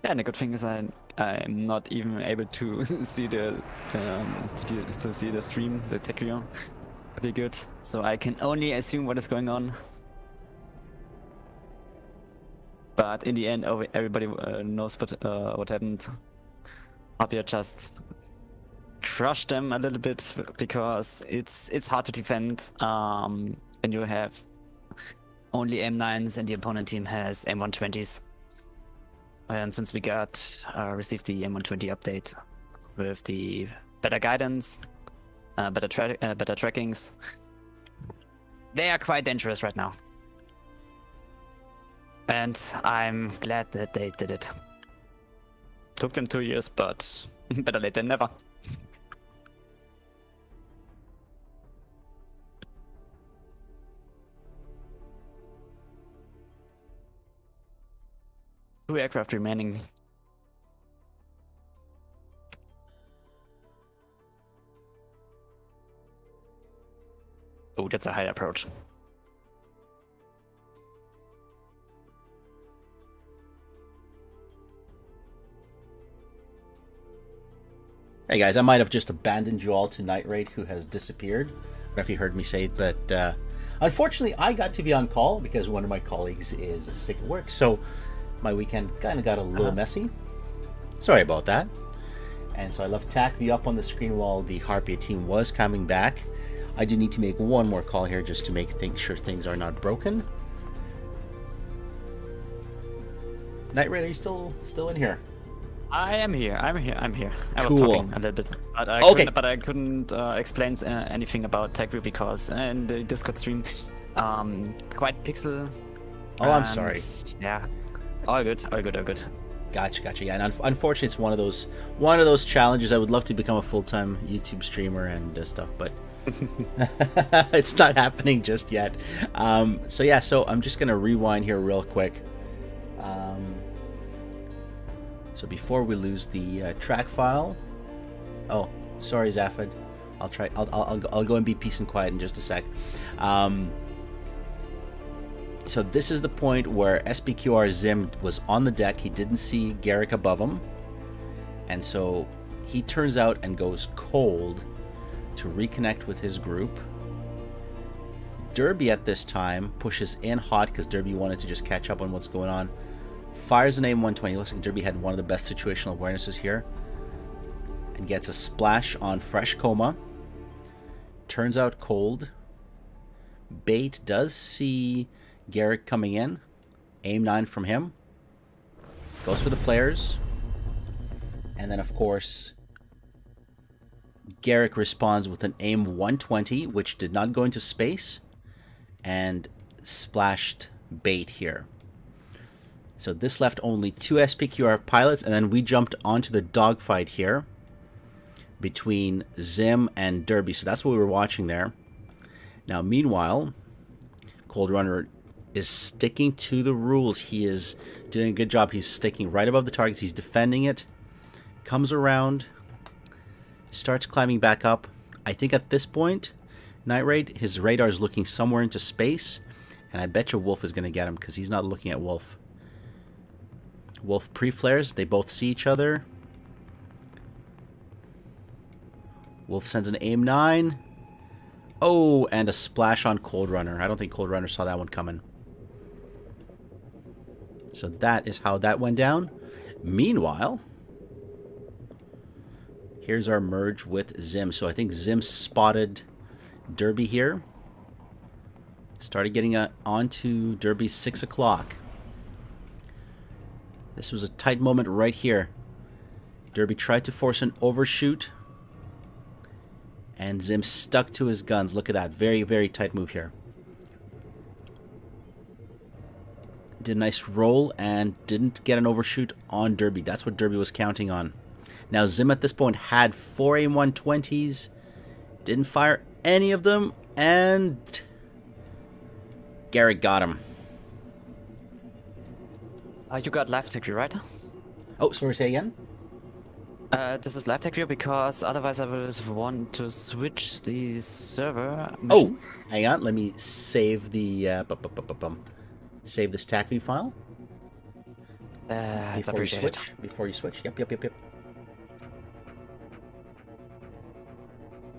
Yeah, and the good thing is I'm not even able to see the to see the stream, the tech view. Pretty good. So I can only assume what is going on. But in the end, everybody knows what happened. HARPIA just crushed them a little bit because it's hard to defend when you have only M9s and the opponent team has M120s. And since we received the M120 update with the better guidance, better trackings, they are quite dangerous right now. And I'm glad that they did it. Took them 2 years, but better late than never. Two aircraft remaining. Oh, that's a high approach. Hey guys, I might have just abandoned you all to Night Raid, who has disappeared. I don't know if you heard me say it, but unfortunately I got to be on call because one of my colleagues is sick at work, so my weekend kind of got a little messy. Sorry about that. And so I left TAC View up on the screen while the HARPIA team was coming back. I do need to make one more call here just to make sure things are not broken. Night Raid, are you still in here? I am here. I'm here. I was Cool. talking a little bit, but I couldn't explain anything about TAC View because in the Discord stream, quite pixel. Oh, I'm sorry. Yeah, all good. Gotcha. Yeah, and unfortunately, it's one of those challenges. I would love to become a full-time YouTube streamer and stuff, but it's not happening just yet. So I'm just gonna rewind here real quick. So before we lose the track file, oh, sorry, Zaphod. I'll go and be peace and quiet in just a sec. So this is the point where SPQR Zim was on the deck. He didn't see Garrick above him, and so he turns out and goes cold to reconnect with his group. Derby at this time pushes in hot because Derby wanted to just catch up on what's going on. Fires an aim-120. Looks like Derby had one of the best situational awarenesses here. And gets a splash on Fresh Coma. Turns out cold. Bait does see Garrick coming in. Aim-9 from him. Goes for the flares. And then, of course, Garrick responds with an aim-120, which did not go into space. And splashed Bait here. So this left only 2 SPQR pilots, and then we jumped onto the dogfight here between Zim and Derby. So that's what we were watching there. Now, meanwhile, Cold Runner is sticking to the rules. He is doing a good job. He's sticking right above the targets. He's defending it. Comes around. Starts climbing back up. I think at this point, Night Raid, his radar is looking somewhere into space. And I bet you Wolf is going to get him because he's not looking at Wolf. Wolf pre-flares. They both see each other. Wolf sends an aim-9. Oh, and a splash on Cold Runner. I don't think Cold Runner saw that one coming. So that is how that went down. Meanwhile, here's our merge with Zim. So I think Zim spotted Derby here. Started getting onto Derby's 6 o'clock. This was a tight moment right here. Derby tried to force an overshoot. And Zim stuck to his guns. Look at that. Very, very tight move here. did a nice roll and didn't get an overshoot on Derby. That's what Derby was counting on. Now Zim at this point had 4 AIM-120s, didn't fire any of them, and Garrett got him. You got live tech view, right? Oh, sorry, say again? This is live tech view because otherwise I will want to switch the server. Oh, mission. hang on. Let me save the save this TAC View file. It's Before you appreciated. switch. Before you switch. Yep.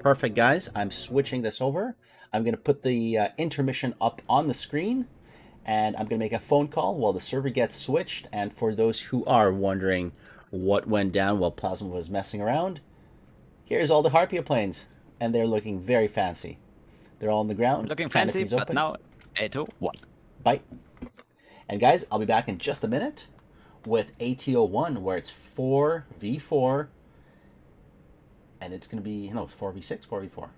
Perfect, guys. I'm switching this over. I'm going to put the intermission up on the screen, and I'm going to make a phone call while the server gets switched. And for those who are wondering what went down while Plasma was messing around, here's all the Harpia planes, and they're looking very fancy. They're all on the ground. Looking fancy, canopies but open. now 8, 2, 1. Bye. And guys, I'll be back in just a minute with ATO1, where it's 4v4, and it's going to be, no, it's 4v6, 4v4.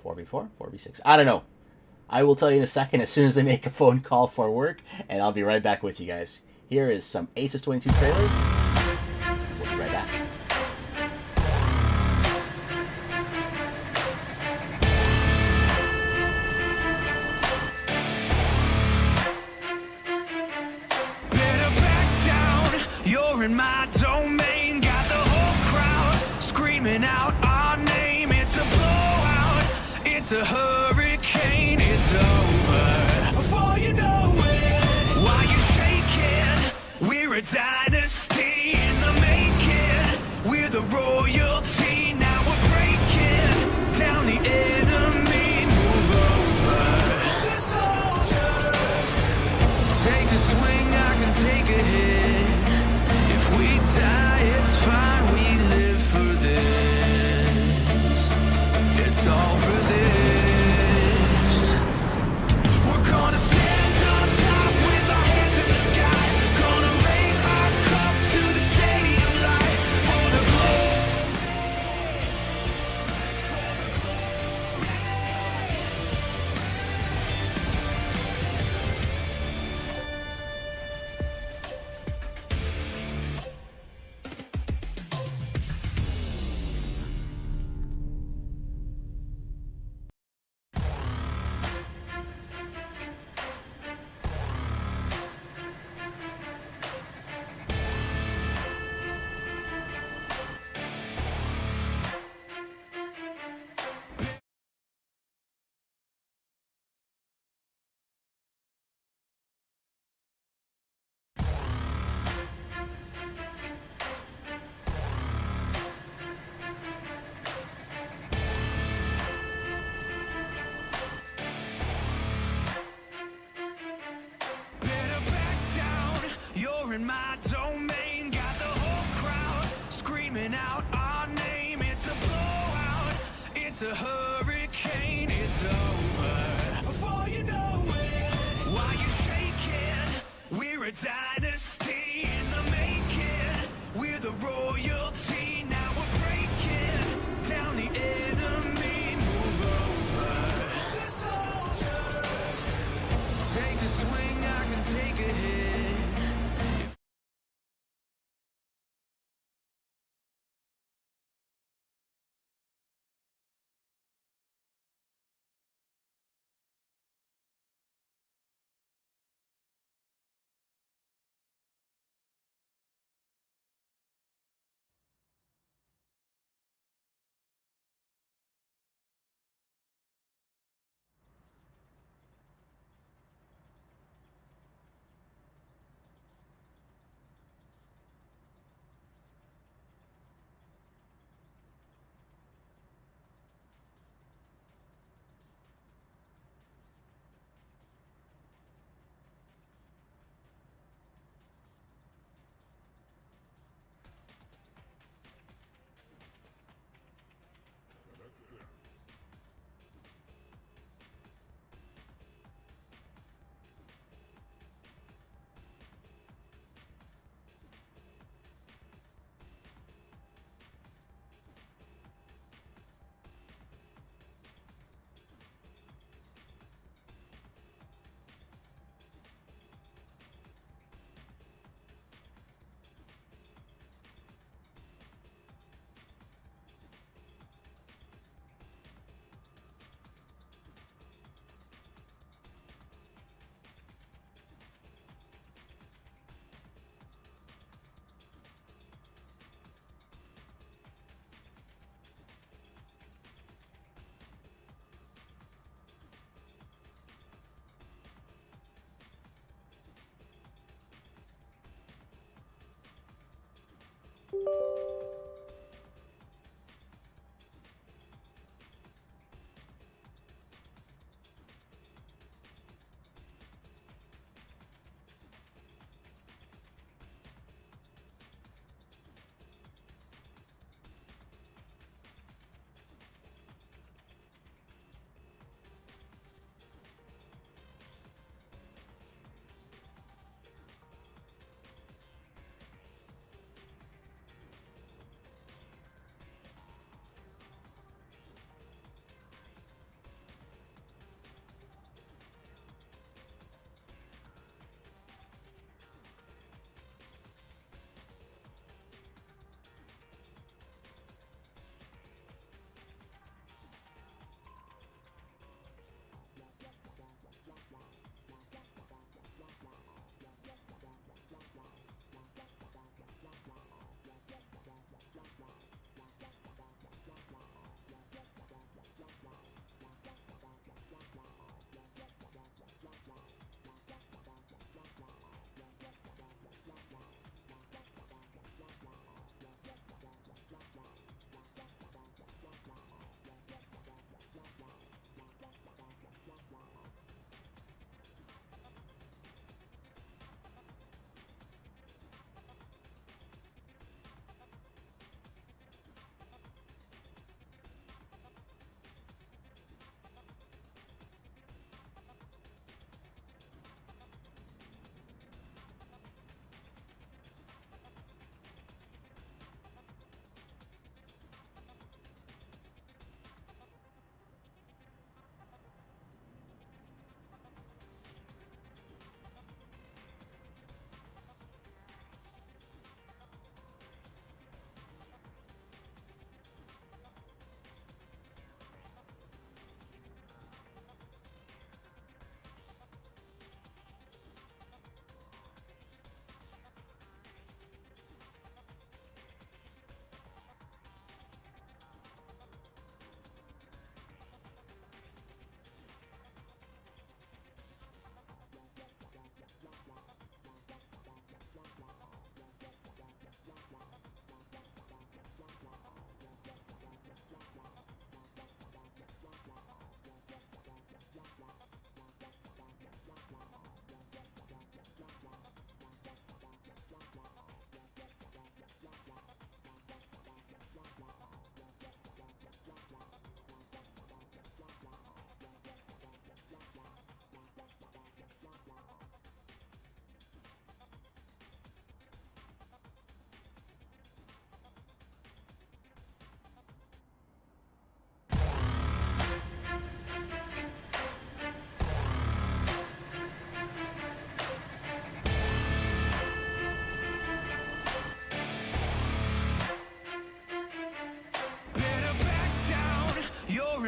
4v4, 4v6. I don't know. I will tell you in a second as soon as I make a phone call for work, and I'll be right back with you guys. Here is some Aces 22 trailers. We'll be right back. Better back down, you're in my domain. Got the whole crowd screaming out our name. It's a blowout, it's a hurricane, it's over before you know it. Why you shaking? We're a dynasty in the making. We're the royalty, now we're breaking down the enemy. Move over. Focus soldiers. Take a swing, I can take a hit. If we die, it's fine, we live for this. It's all for this.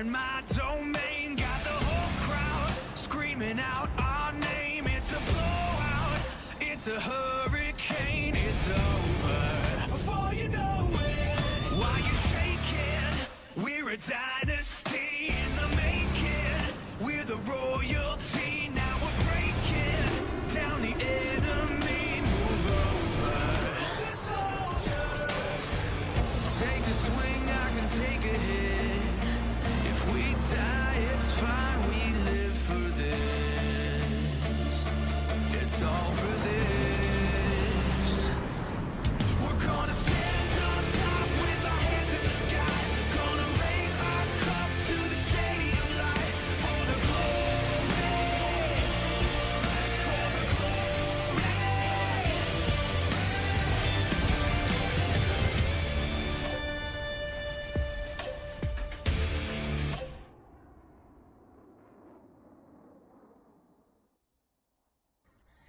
in my domain. Got the whole crowd screaming out our name. It's a blowout, it's a hurricane. It's over before you know it. While you're shaking, we're a dynasty in the making. We're the royalty. Now we're breaking down the enemy. Move over. The soldiers take a swing, I can take a hit. If we die, it's fine. We live for this. It's all for this. We're gonna stand on top with our hands in the sky. Gonna raise our cup to the stadium lights for the glory. For the glory.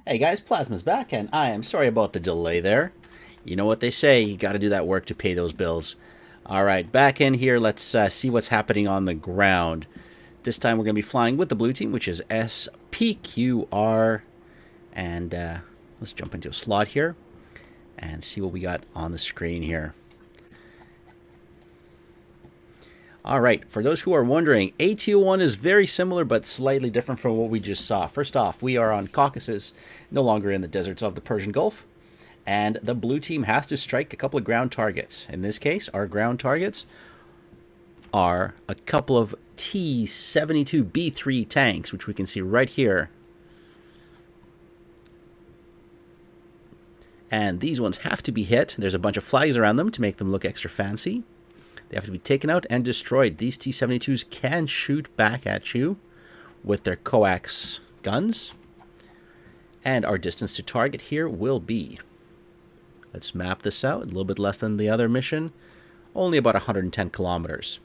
Hey guys, Plasma's back, and I am sorry about the delay there. You know what they say, you gotta do that work to pay those bills. Alright, back in here, let's see what's happening on the ground. This time we're gonna be flying with the blue team, which is SPQR. And let's jump into a slot here and see what we got on the screen here. Alright, for those who are wondering, ATO1 is very similar but slightly different from what we just saw. First off, we are on Caucasus, no longer in the deserts of the Persian Gulf. And the blue team has to strike a couple of ground targets. In this case, our ground targets are a couple of T-72B3 tanks, which we can see right here. And these ones have to be hit. There's a bunch of flags around them to make them look extra fancy. They have to be taken out and destroyed. These T-72s can shoot back at you with their coax guns. And our distance to target here will be, let's map this out, a little bit less than the other mission, only about 110 kilometers.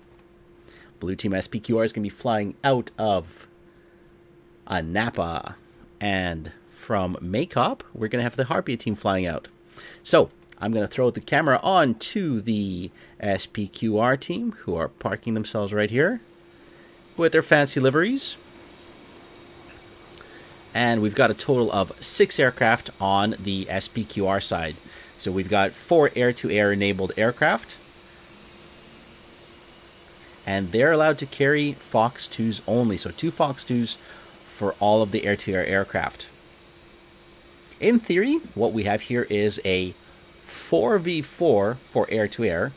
Blue Team SPQR is going to be flying out of Napa, and from Makop, we're going to have the HARPIA team flying out. So, I'm going to throw the camera on to the SPQR team, who are parking themselves right here with their fancy liveries. And we've got a total of 6 aircraft on the SPQR side. So we've got 4 air-to-air enabled aircraft. And they're allowed to carry Fox 2s only. So 2 Fox 2s for all of the air-to-air aircraft. In theory, what we have here is a 4v4 for air-to-air,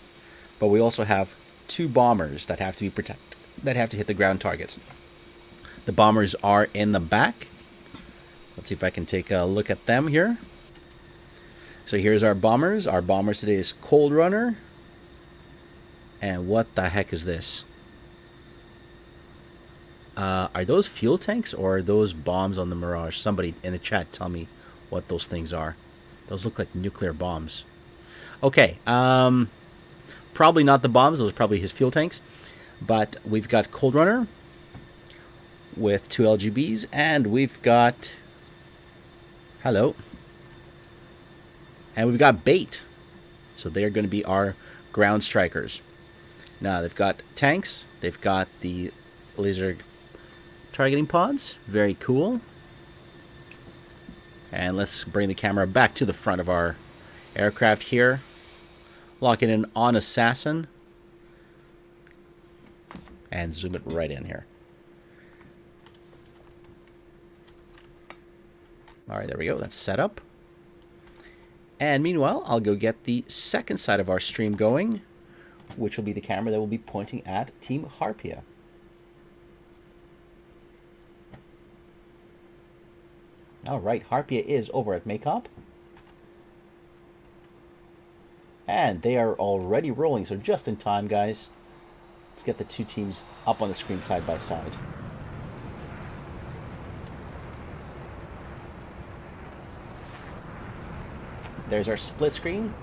but we also have 2 bombers that have to be protected, that have to hit the ground targets. The bombers are in the back. Let's see if I can take a look at them here. So here's our bombers. Our bomber today is Cold Runner. And what the heck is this? Are those fuel tanks or are those bombs on the Mirage? Somebody in the chat tell me what those things are. Those look like nuclear bombs. Okay, probably not the bombs. Those are probably his fuel tanks. But we've got Cold Runner with 2 LGBs, and we've got... Hello. And we've got Bait. So they're going to be our ground strikers. Now, they've got tanks. They've got the laser targeting pods. Very cool. And let's bring the camera back to the front of our aircraft here. Lock it in on Assassin. And zoom it right in here. Alright, there we go. That's set up. And meanwhile, I'll go get the second side of our stream going, which will be the camera that will be pointing at Team HARPIA. Alright, HARPIA is over at Makop. And they are already rolling, so just in time, guys. Let's get the 2 teams up on the screen side by side. There's our split screen.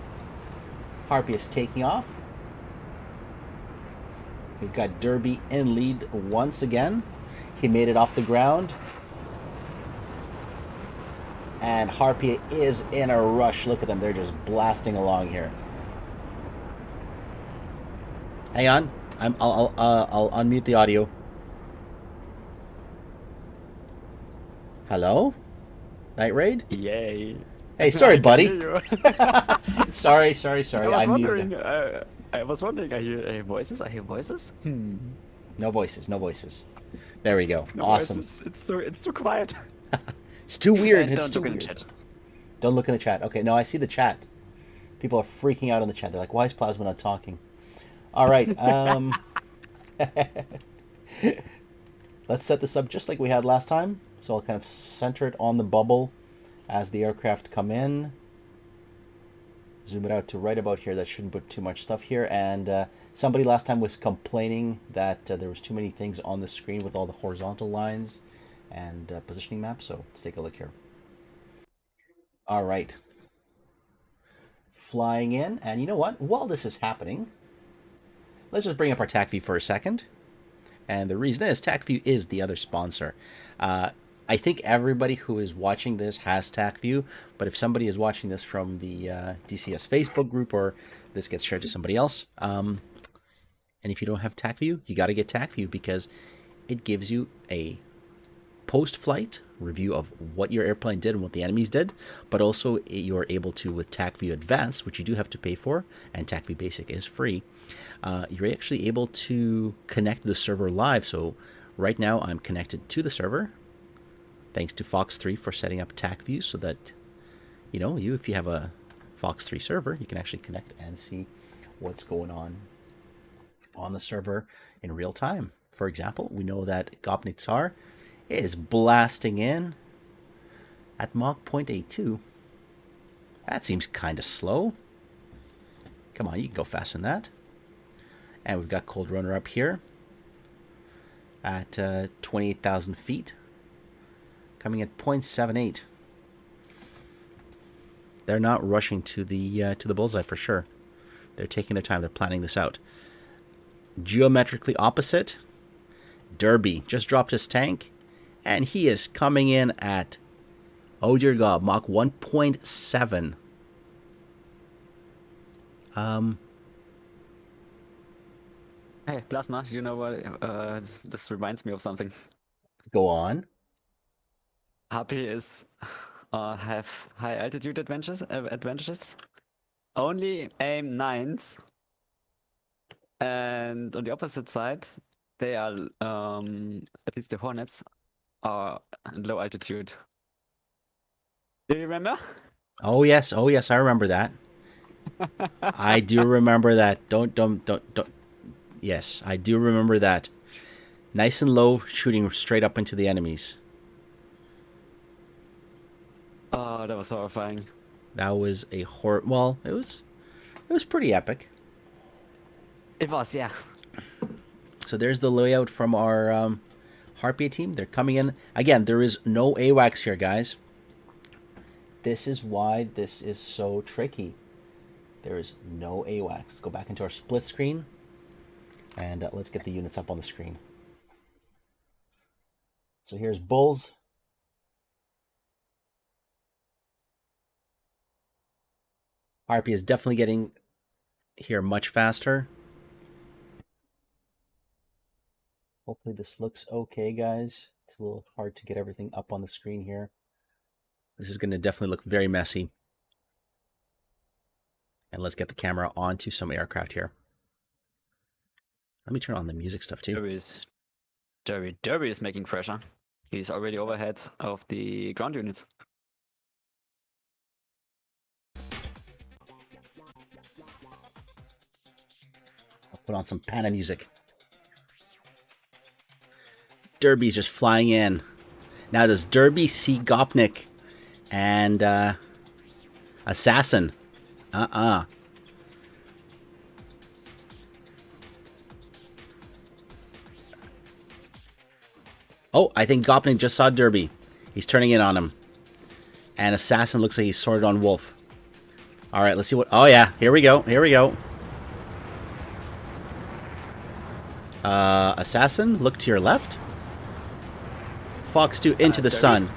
HARPIA is taking off. We've got Derby in lead once again. He made it off the ground. And HARPIA is in a rush. Look at them. They're just blasting along here. Hang on. I'll unmute the audio. Hello? Night Raid? Yay. Hey, sorry, I can buddy. hear you. Sorry. I was wondering, I hear voices? No voices. There we go. No Awesome. voices. It's too quiet. It's too weird. And It's don't too look in weird. the chat. Don't look in the chat. Okay, no, I see the chat. People are freaking out in the chat. They're like, why is Plasma not talking? All right. Let's set this up just like we had last time. So I'll kind of center it on the bubble as the aircraft come in. Zoom it out to right about here. That shouldn't put too much stuff here. And somebody last time was complaining that there was too many things on the screen with all the horizontal lines and positioning maps. So let's take a look here. All right. Flying in. And you know what? While this is happening, let's just bring up our TAC View for a second. And the reason is TAC View is the other sponsor. I think everybody who is watching this has TAC View, but if somebody is watching this from the DCS Facebook group or this gets shared to somebody else, and if you don't have TAC View, you got to get TAC View because it gives you a post-flight review of what your airplane did and what the enemies did, but also you're able to, with TAC View Advanced, which you do have to pay for, and TAC View Basic is free, you're actually able to connect to the server live. So right now I'm connected to the server. Thanks to Fox3 for setting up TAC View so that, you know, if you have a Fox3 server, you can actually connect and see what's going on the server in real time. For example, we know that Gopnik Tsar is blasting in at Mach 0.82. That seems kind of slow. Come on, you can go faster than that. And we've got Cold Runner up here at 28,000 feet. Coming at 0.78. They're not rushing to the bullseye for sure. They're taking their time. They're planning this out. Geometrically opposite, Derby just dropped his tank, and he is coming in at, oh dear God, Mach 1.7. Hey, Plasma, you know what? This reminds me of something. Go on. HARPIA is have high altitude advantages. Only aim 9s, and on the opposite side, they are at least the Hornets are low altitude. Do you remember? Oh yes, I remember that. I do remember that. Don't. Yes, I do remember that. Nice and low, shooting straight up into the enemies. Oh, that was horrifying. That was a well, it was pretty epic. It was, yeah. So there's the layout from our HARPIA team. They're coming in. Again, there is no AWACS here, guys. This is why this is so tricky. There is no AWACS. Let's go back into our split screen. And let's get the units up on the screen. So here's Bulls. HARPIA is definitely getting here much faster. Hopefully this looks okay, guys. It's a little hard to get everything up on the screen here. This is going to definitely look very messy. And let's get the camera onto some aircraft here. Let me turn on the music stuff too. Derby is making pressure. He's already overhead of the ground units. I'll put on some Pana music. Derby's just flying in. Now does Derby see Gopnik and Assassin? Oh, I think Gopnik just saw Derby. He's turning in on him. And Assassin looks like he's sorted on Wolf. Alright, let's see what... Oh yeah, here we go. Assassin, look to your left. Fox 2 into the sun.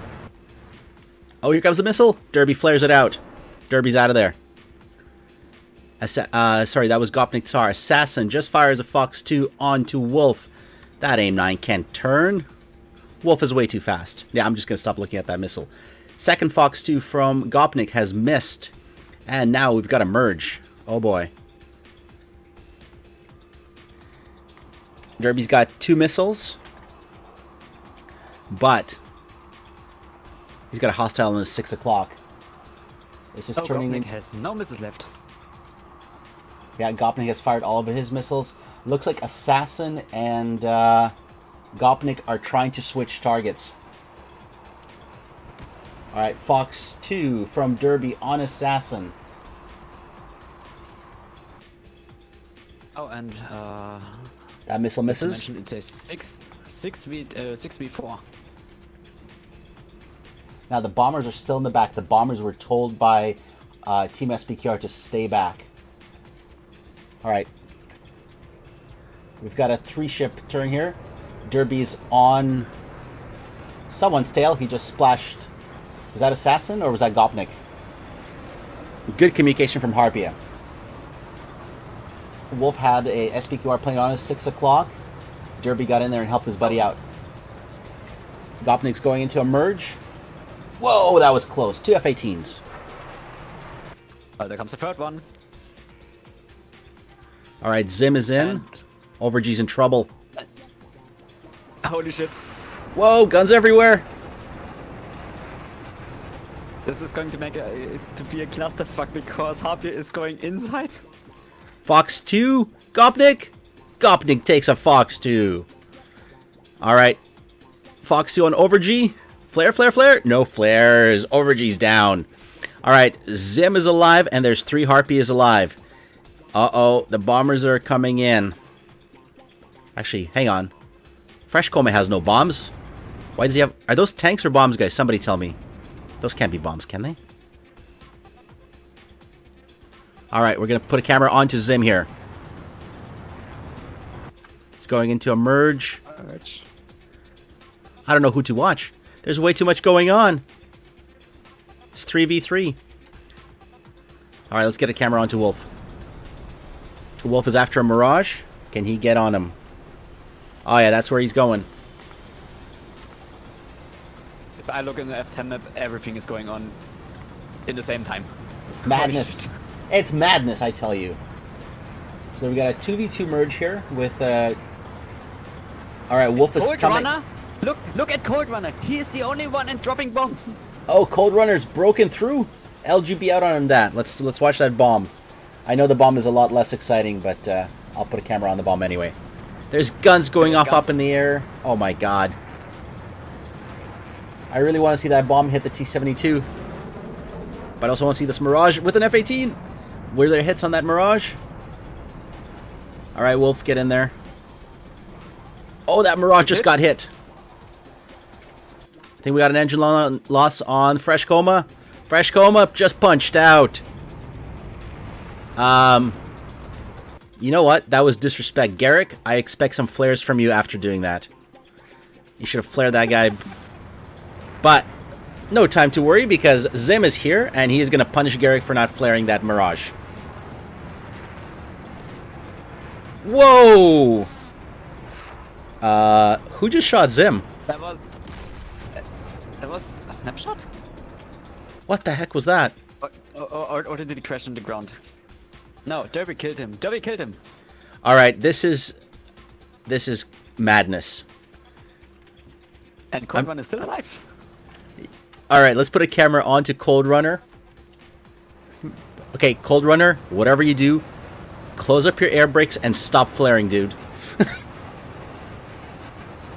Oh, here comes the missile. Derby flares it out. Derby's out of there. Sorry, that was Gopnik Tsar. Assassin just fires a Fox 2 onto Wolf. That AIM-9 can't turn. Wolf is way too fast. Yeah, I'm just going to stop looking at that missile. Second Fox 2 from Gopnik has missed. And now we've got a merge. Oh boy. Derby's got 2 missiles. But he's got a hostile in his 6 o'clock. This is turning in. Has no missiles left. Yeah, Gopnik has fired all of his missiles. Looks like Assassin and Gopnik are trying to switch targets. Alright, Fox 2 from Derby on Assassin. Oh, and that missile misses. It's a 6v4. Now the bombers are still in the back. The bombers were told by Team SPQR to stay back. Alright. We've got a 3-ship turn here. Derby's on someone's tail. He just splashed. Was that Assassin or was that Gopnik? Good communication from HARPIA. Wolf had a SPQR plane on his 6 o'clock. Derby got in there and helped his buddy out. Gopnik's going into a merge. Whoa, that was close. 2 F-18s. Oh, there comes the third one. Alright, Zim is in. And Overg's in trouble. holy shit. Whoa, guns everywhere. This is going to make to be a clusterfuck because HARPIA is going inside. Fox 2, Gopnik. Gopnik takes a Fox 2. Alright. Fox 2 on Overg. Flare, flare, flare. No flares. Overg's down. Alright, Zim is alive and there's 3 Harpias alive. Uh-oh, the bombers are coming in. Actually, hang on. Fresh Coma has no bombs. Why does he have... Are those tanks or bombs, guys? Somebody tell me. Those can't be bombs, can they? Alright, we're going to put a camera onto Zim here. It's going into a merge. I don't know who to watch. There's way too much going on. It's 3v3. Alright, let's get a camera onto Wolf. Wolf is after a Mirage. Can he get on him? Oh yeah, that's where he's going. If I look in the F10 map, everything is going on in the same time. It's madness. It's madness, I tell you. So we got a 2v2 merge here with Alright, Wolf is Cold coming. Runner? Look at Cold Runner. He is the only one and dropping bombs. Oh, Cold Runner's broken through. LGB out on him that. Let's watch that bomb. I know the bomb is a lot less exciting, but I'll put a camera on the bomb anyway. There's guns going off up in the air. Oh my god. I really want to see that bomb hit the T-72. But I also want to see this Mirage with an F-18. Were there hits on that Mirage? Alright, Wolf, get in there. Oh, that Mirage just got hit. I think we got an engine loss on Fresh Coma. Fresh Coma just punched out. You know what? That was disrespect. Garrick, I expect some flares from you after doing that. You should have flared that guy. But no time to worry because Zim is here and he is going to punish Garrick for not flaring that Mirage. Whoa! Who just shot Zim? That was a snapshot? What the heck was that? Or did he crash on the ground? No, Derby killed him. Derby killed him. Alright, this is madness. And Cold Runner is still alive. Alright, let's put a camera onto Cold Runner. Okay, Cold Runner, whatever you do, close up your air brakes and stop flaring, dude.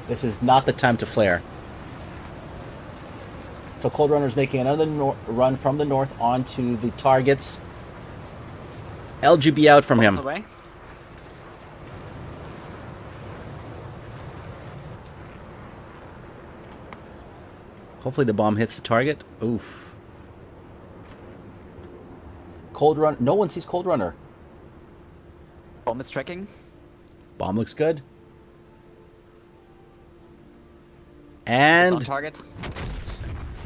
This is not the time to flare. So Cold Runner's making another run from the north onto the targets. LGB out from him. Away. Hopefully the bomb hits the target. Oof. Cold Run. No one sees Cold Runner. Bomb is tracking. Bomb looks good. And It's on target.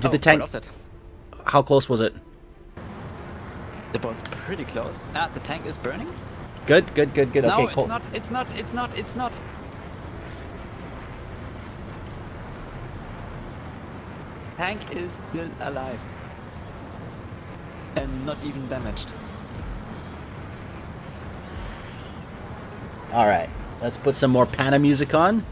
Did the tank? Offset. How close was it? It was pretty close. Ah, the tank is burning? Good, good, good, good. No, Okay, it's cool. not, it's not, it's not, it's not. Tank is still alive. And not even damaged. All right, let's put some more Pana music on.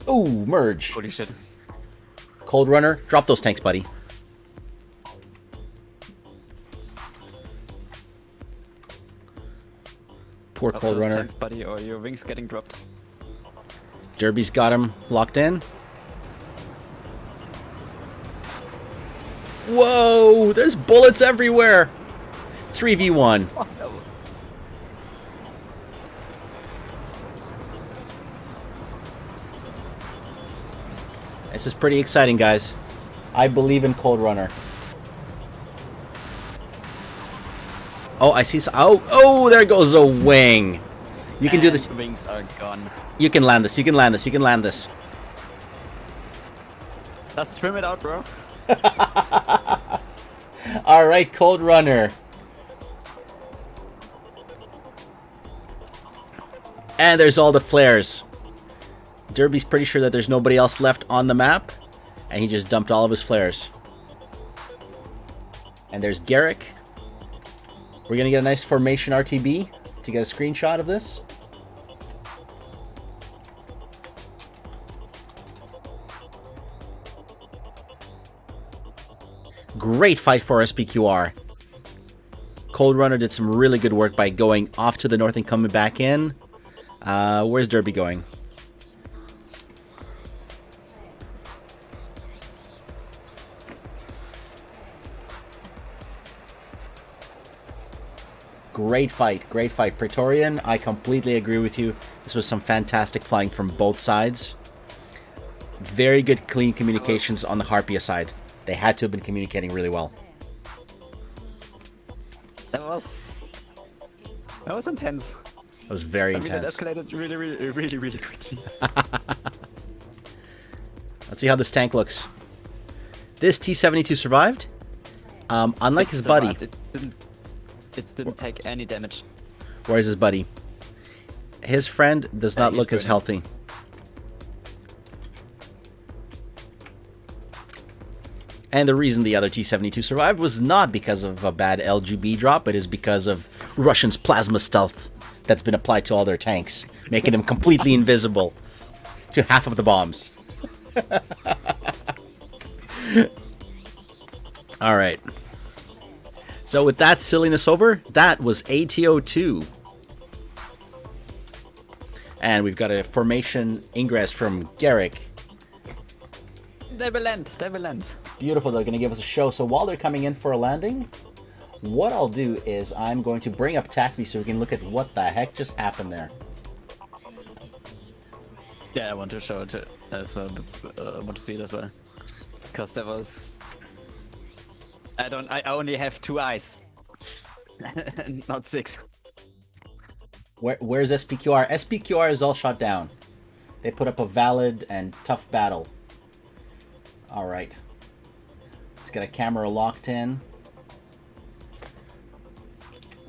Ooh, merge. Holy shit. Cold Runner, drop those tanks, buddy. Poor Drop Cold those Runner. tanks, buddy, or your wings getting dropped. Derby's got him locked in. Whoa, there's bullets everywhere. 3v1. Oh, no. This is pretty exciting, guys. I believe in Cold Runner. Oh, I see. Oh, there goes a wing. You can do this. Wings are gone. You can land this. You can land this. You can land this. Just trim it out, bro. All right, Cold Runner. And there's all the flares. Derby's pretty sure that there's nobody else left on the map, and he just dumped all of his flares. And there's Garrick. We're going to get a nice formation RTB to get a screenshot of this. Great fight for SPQR. Cold Runner did some really good work by going off to the north and coming back in. Where's Derby going? Great fight, great fight. Praetorian, I completely agree with you. This was some fantastic flying from both sides. Very good, clean communications on the HARPIA side. They had to have been communicating really well. That was intense. It was very I mean, it intense. escalated really quickly. Let's see how this tank looks. This T-72 survived. Unlike his buddy. It didn't take any damage. Where's his buddy? His friend does not he's look as burning. healthy. And the reason the other T-72 survived was not because of a bad LGB drop, but is because of Russians' plasma stealth that's been applied to all their tanks, making them completely invisible to half of the bombs. All right. So with that silliness over, that was ATO2. And we've got a formation ingress from Garrick. They will land. They will land. Beautiful, they're going to give us a show. So while they're coming in for a landing, what I'll do is I'm going to bring up TAC View so we can look at what the heck just happened there. Yeah, I want to show it as well. I want to see it as well. Because there was... I only have 2 eyes. Not 6. Where's SPQR? SPQR is all shot down. They put up a valid and tough battle. Alright. Let's get a camera locked in.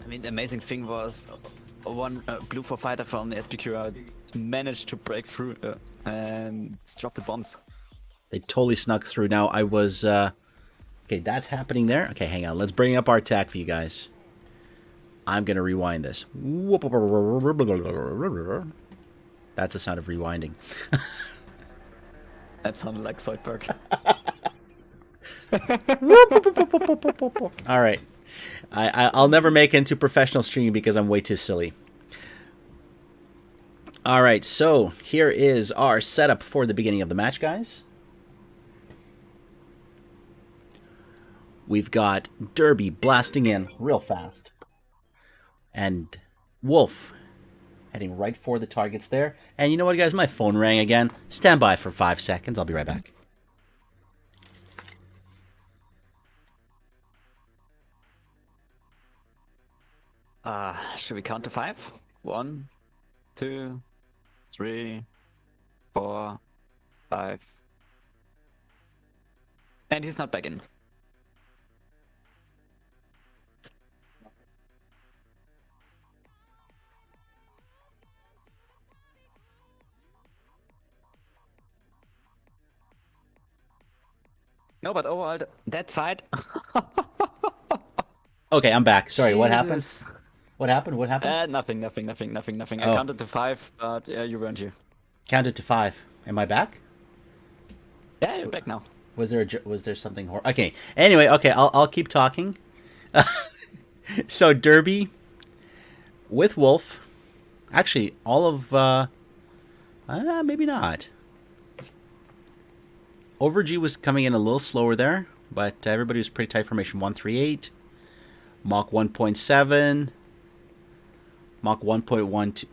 I mean, the amazing thing was one Blue 4 fighter from the SPQR managed to break through and drop the bombs. They totally snuck through. Now, I was... Okay, that's happening there. Okay, hang on. Let's bring up our TAC for you guys. I'm going to rewind this. That's the sound of rewinding. That sounded like Zoidberg. All right. I'll never make it into professional streaming because I'm way too silly. All right, so here is our setup for the beginning of the match, guys. We've got Derby blasting in real fast. And Wolf heading right for the targets there. And you know what, guys? My phone rang again. Stand by for 5 seconds. I'll be right back. Should we count to 5? 1, 2, 3, 4, 5. And he's not back in. No, but overall, that fight. Okay, I'm back. Sorry, what happened? Jesus. What happened? What happened? Nothing. I Oh. counted to 5, but you weren't here. Counted to 5. Am I back? Yeah, you're back now. Was there something okay? Anyway, okay, I'll keep talking. So Derby with Wolf, actually all of maybe not. Overg was coming in a little slower there, but everybody was pretty tight formation. 138, Mach 1.7, Mach 1.12.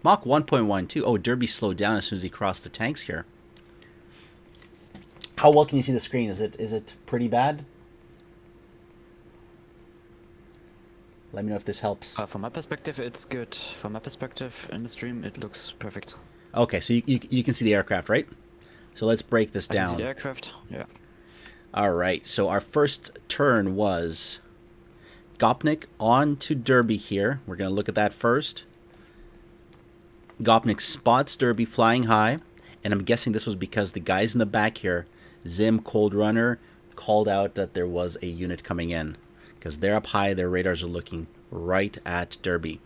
Mach 1.12. Oh, Derby slowed down as soon as he crossed the tanks here. How well can you see the screen? Is it pretty bad? Let me know if this helps. From my perspective, it's good. From my perspective, in the stream, it looks perfect. Okay, so you can see the aircraft, right? So let's break this I can down. see the aircraft. Yeah. All right, so our first turn was Gopnik on to Derby here. We're going to look at that first. Gopnik spots Derby flying high, and I'm guessing this was because the guys in the back here, Zim, Cold Runner, called out that there was a unit coming in. Because they're up high, their radars are looking right at Derby.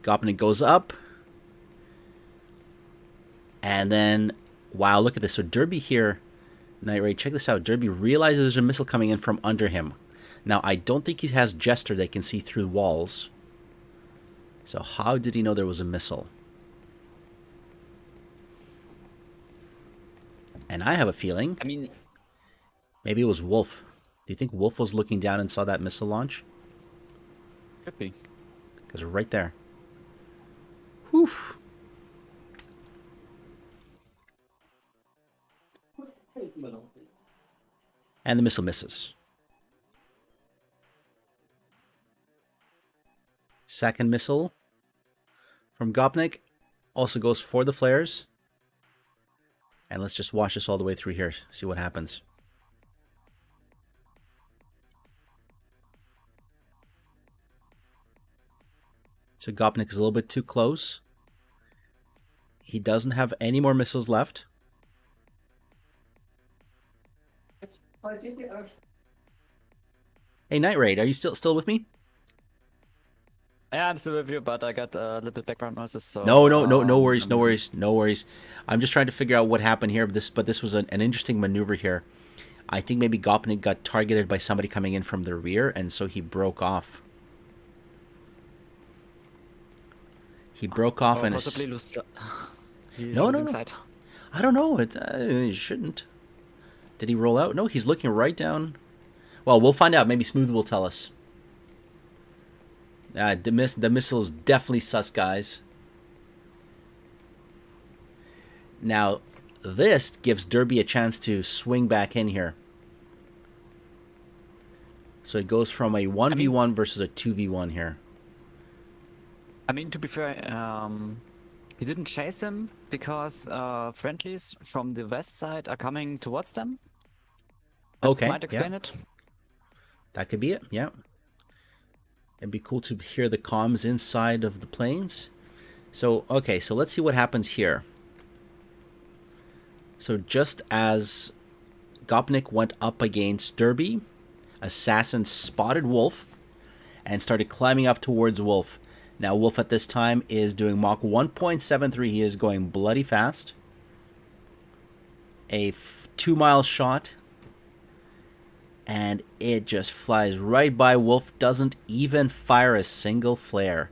Gopnik goes up. And then, wow, look at this. So Derby here, Night Raid, check this out. Derby realizes there's a missile coming in from under him. Now, I don't think he has Jester that can see through walls. So how did he know there was a missile? And I have a feeling, I mean, maybe it was Wolf. Do you think Wolf was looking down and saw that missile launch? could be. Because right there. Whew. And the missile misses. Second missile from Gopnik also goes for the flares. And let's just watch this all the way through here, see what happens. So Gopnik is a little bit too close. He doesn't have any more missiles left. Hey, Night Raid, are you still with me? Yeah, I'm still with you, but I got a little bit background noises. So No worries. I'm just trying to figure out what happened here. But this was an interesting maneuver here. I think maybe Gopnik got targeted by somebody coming in from the rear, and so he broke off. He broke off and possibly lose. No. Sight. I don't know. He shouldn't. Did he roll out? No, he's looking right down. Well, we'll find out. Maybe Smooth will tell us. The missile is definitely sus, guys. Now, this gives Derby a chance to swing back in here. So it goes from a 1v1 versus a 2v1 here. I mean, to be fair, he didn't chase him because friendlies from the west side are coming towards them. That Okay, might explain yeah. it. That could be it, yeah. It'd be cool to hear the comms inside of the planes. So, okay, so let's see what happens here. So just as Gopnik went up against Derby, Assassin spotted Wolf and started climbing up towards Wolf. Now Wolf at this time is doing Mach 1.73. He is going bloody fast. A 2-mile shot. And it just flies right by Wolf. Doesn't even fire a single flare.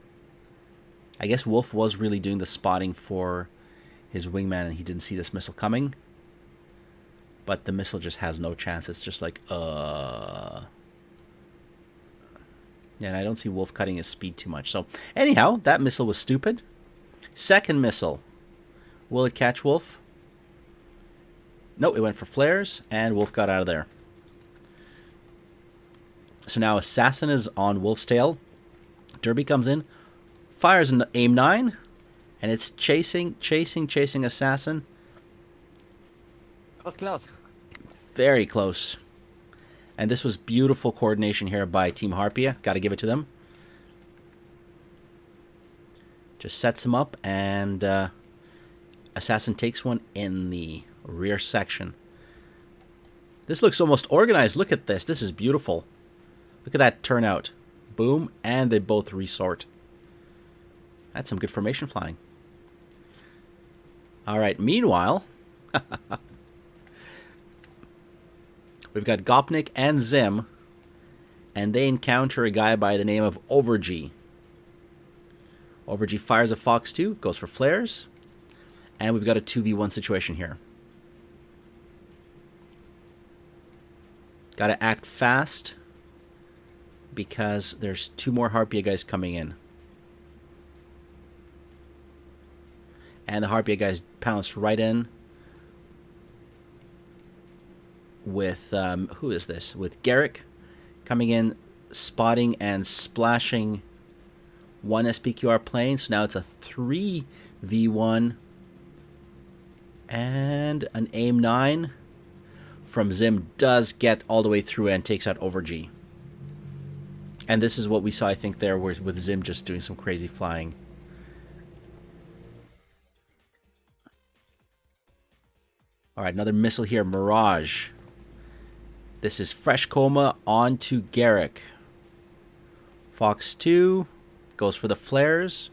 I guess Wolf was really doing the spotting for his wingman and he didn't see this missile coming. But the missile just has no chance. It's just like, Yeah, and I don't see Wolf cutting his speed too much. So, anyhow, that missile was stupid. Second missile. Will it catch Wolf? No, it went for flares, and Wolf got out of there. So now Assassin is on Wolf's tail. Derby comes in, fires an aim 9, and it's chasing Assassin. That was close. Very close. And this was beautiful coordination here by Team Harpia. Got to give it to them. Just sets him up, and Assassin takes one in the rear section. This looks almost organized. Look at this. This is beautiful. Look at that turnout. Boom, and they both resort. That's some good formation flying. All right, meanwhile, we've got Gopnik and Zim, and they encounter a guy by the name of Overg. Overg fires a Fox 2, goes for flares, and we've got a 2v1 situation here. Got to act fast because there's 2 more Harpia guys coming in. And the Harpia guys pounced right in with, who is this? With Garrick coming in, spotting and splashing 1 SPQR plane. So now it's a 3v1. And an AIM-9 from Zim does get all the way through and takes out Overg. And this is what we saw, I think, there with Zim just doing some crazy flying. All right, another missile here, Mirage. This is Fresh Coma onto Garrick. Fox 2 goes for the flares.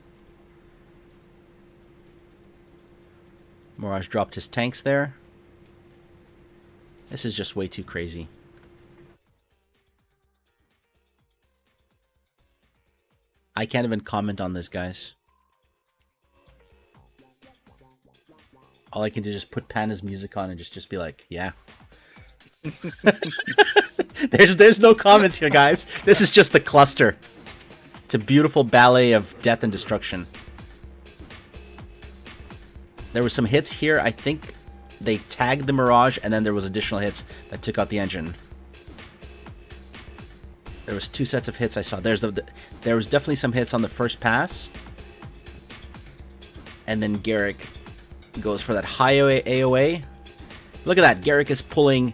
Mirage dropped his tanks there. This is just way too crazy. I can't even comment on this, guys. All I can do is just put Panda's music on and just be like, yeah. There's no comments here, guys. This is just a cluster. It's a beautiful ballet of death and destruction. There were some hits here. I think they tagged the Mirage, and then there was additional hits that took out the engine. There was 2 sets of hits I saw. There was definitely some hits on the first pass. And then Garrick goes for that high AOA. Look at that. Garrick is pulling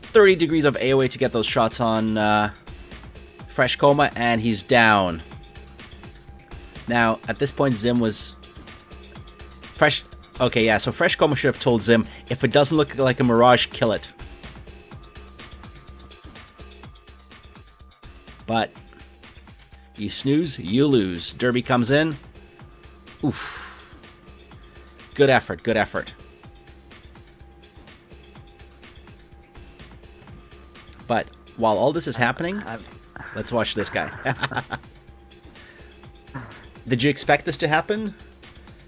30 degrees of AOA to get those shots on Fresh Coma, and he's down. Now, at this point, Zim was... Fresh... Okay, yeah, so Fresh Coma should have told Zim, if it doesn't look like a Mirage, kill it. But you snooze, you lose. Derby comes in. Oof. Good effort, good effort. But while all this is happening, let's watch this guy. Did you expect this to happen,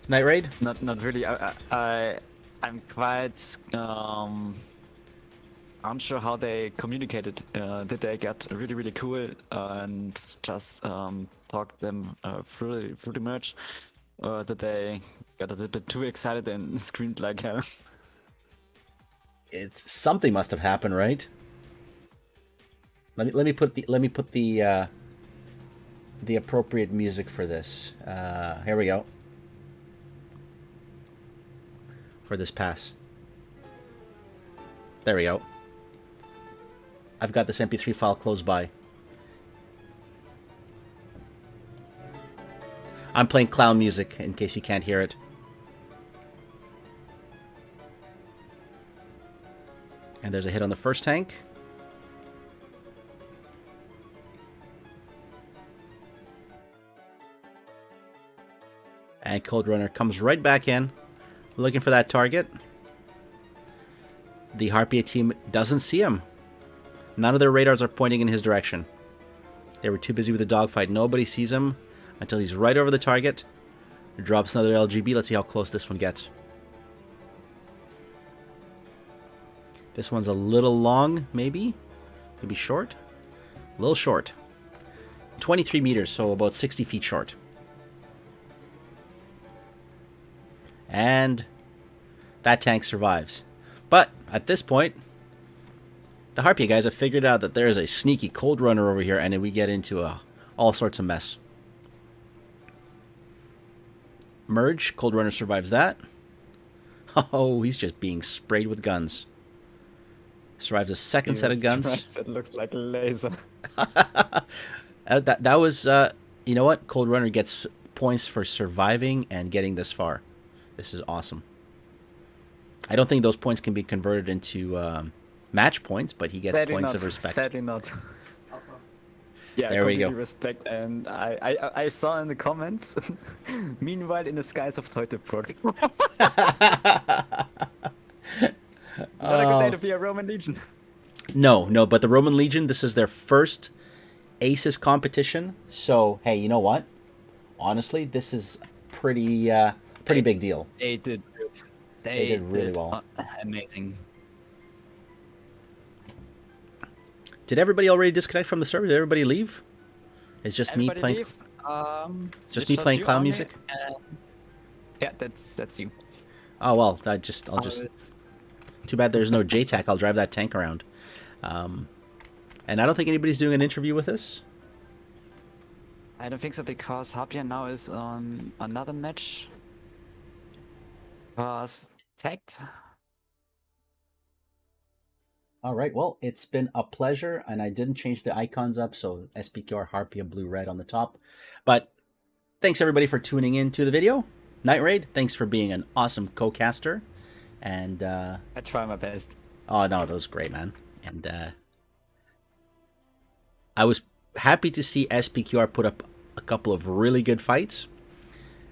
Night Raid? Not really. I'm quite unsure how they communicated. Did they get really cool and just talk them through the merge? Or did they get a little bit too excited and screamed like hell? It's something must have happened, right? Let me put the appropriate music for this. Here we go. For this pass. There we go. I've got this MP3 file close by. I'm playing clown music in case you can't hear it. And there's a hit on the first tank. And Cold Runner comes right back in, looking for that target. The Harpia team doesn't see him. None of their radars are pointing in his direction. They were too busy with the dogfight. Nobody sees him until he's right over the target. Drops another LGB. Let's see how close this one gets. This one's a little long, maybe? Maybe short? A little short. 23 meters, so about 60 feet short. And that tank survives. But at this point, the Harpia guys have figured out that there is a sneaky Cold Runner over here, and then we get into all sorts of mess. Merge, Cold Runner survives that. Oh, he's just being sprayed with guns. Survives a second set of guns. That looks like a laser. That was, you know what? Cold Runner gets points for surviving and getting this far. This is awesome. I don't think those points can be converted into match points, but he gets points of respect. Sadly not. Yeah, there we go. Respect, and I saw in the comments. Meanwhile, in the skies of Teutoburg. Not a good day to be a Roman Legion. No, but the Roman Legion, this is their first Aces competition. So hey, you know what? Honestly, this is pretty big deal. They did. They did really well. Amazing. Did everybody already disconnect from the server? Did everybody leave? It's just me playing. Leave. It's just me playing clown music. Yeah, that's you. Oh well, I'll just. Too bad there's no JTAC. I'll drive that tank around. And I don't think anybody's doing an interview with us. I don't think so, because HARPIA now is on another match. Was tagged. All right, well, it's been a pleasure, and I didn't change the icons up, so SPQR, HARPIA, blue, red on the top. But thanks, everybody, for tuning in to the video. Night Raid, thanks for being an awesome co-caster. And I try my best. Oh, no, that was great, man. And I was happy to see SPQR put up a couple of really good fights.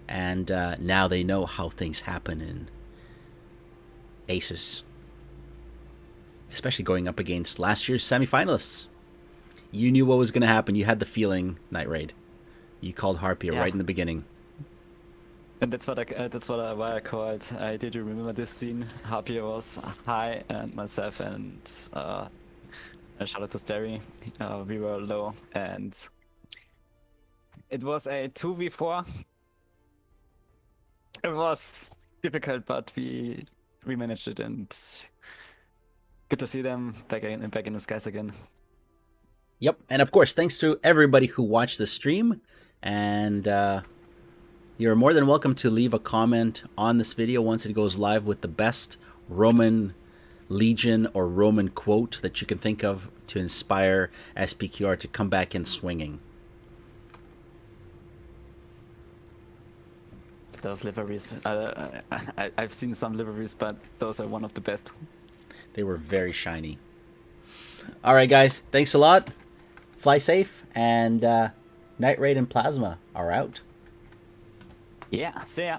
And now they know how things happen in Aces. Especially going up against last year's semifinalists. You knew what was going to happen. You had the feeling, Night Raid. You called HARPIA right in the beginning. And that's what why I called. I did remember this scene. HARPIA was high, and myself and shout out to Starry. We were low, and it was a 2v4. It was difficult, but we managed it, and good to see them back in the skies again. Yep, and of course, thanks to everybody who watched the stream, and you're more than welcome to leave a comment on this video once it goes live with the best Roman Legion or Roman quote that you can think of to inspire SPQR to come back in swinging. Those liveries, I've seen some liveries, but those are one of the best. They were very shiny. All right, guys, thanks a lot. Fly safe, and Night Raid and Plasma are out. Yeah, see ya.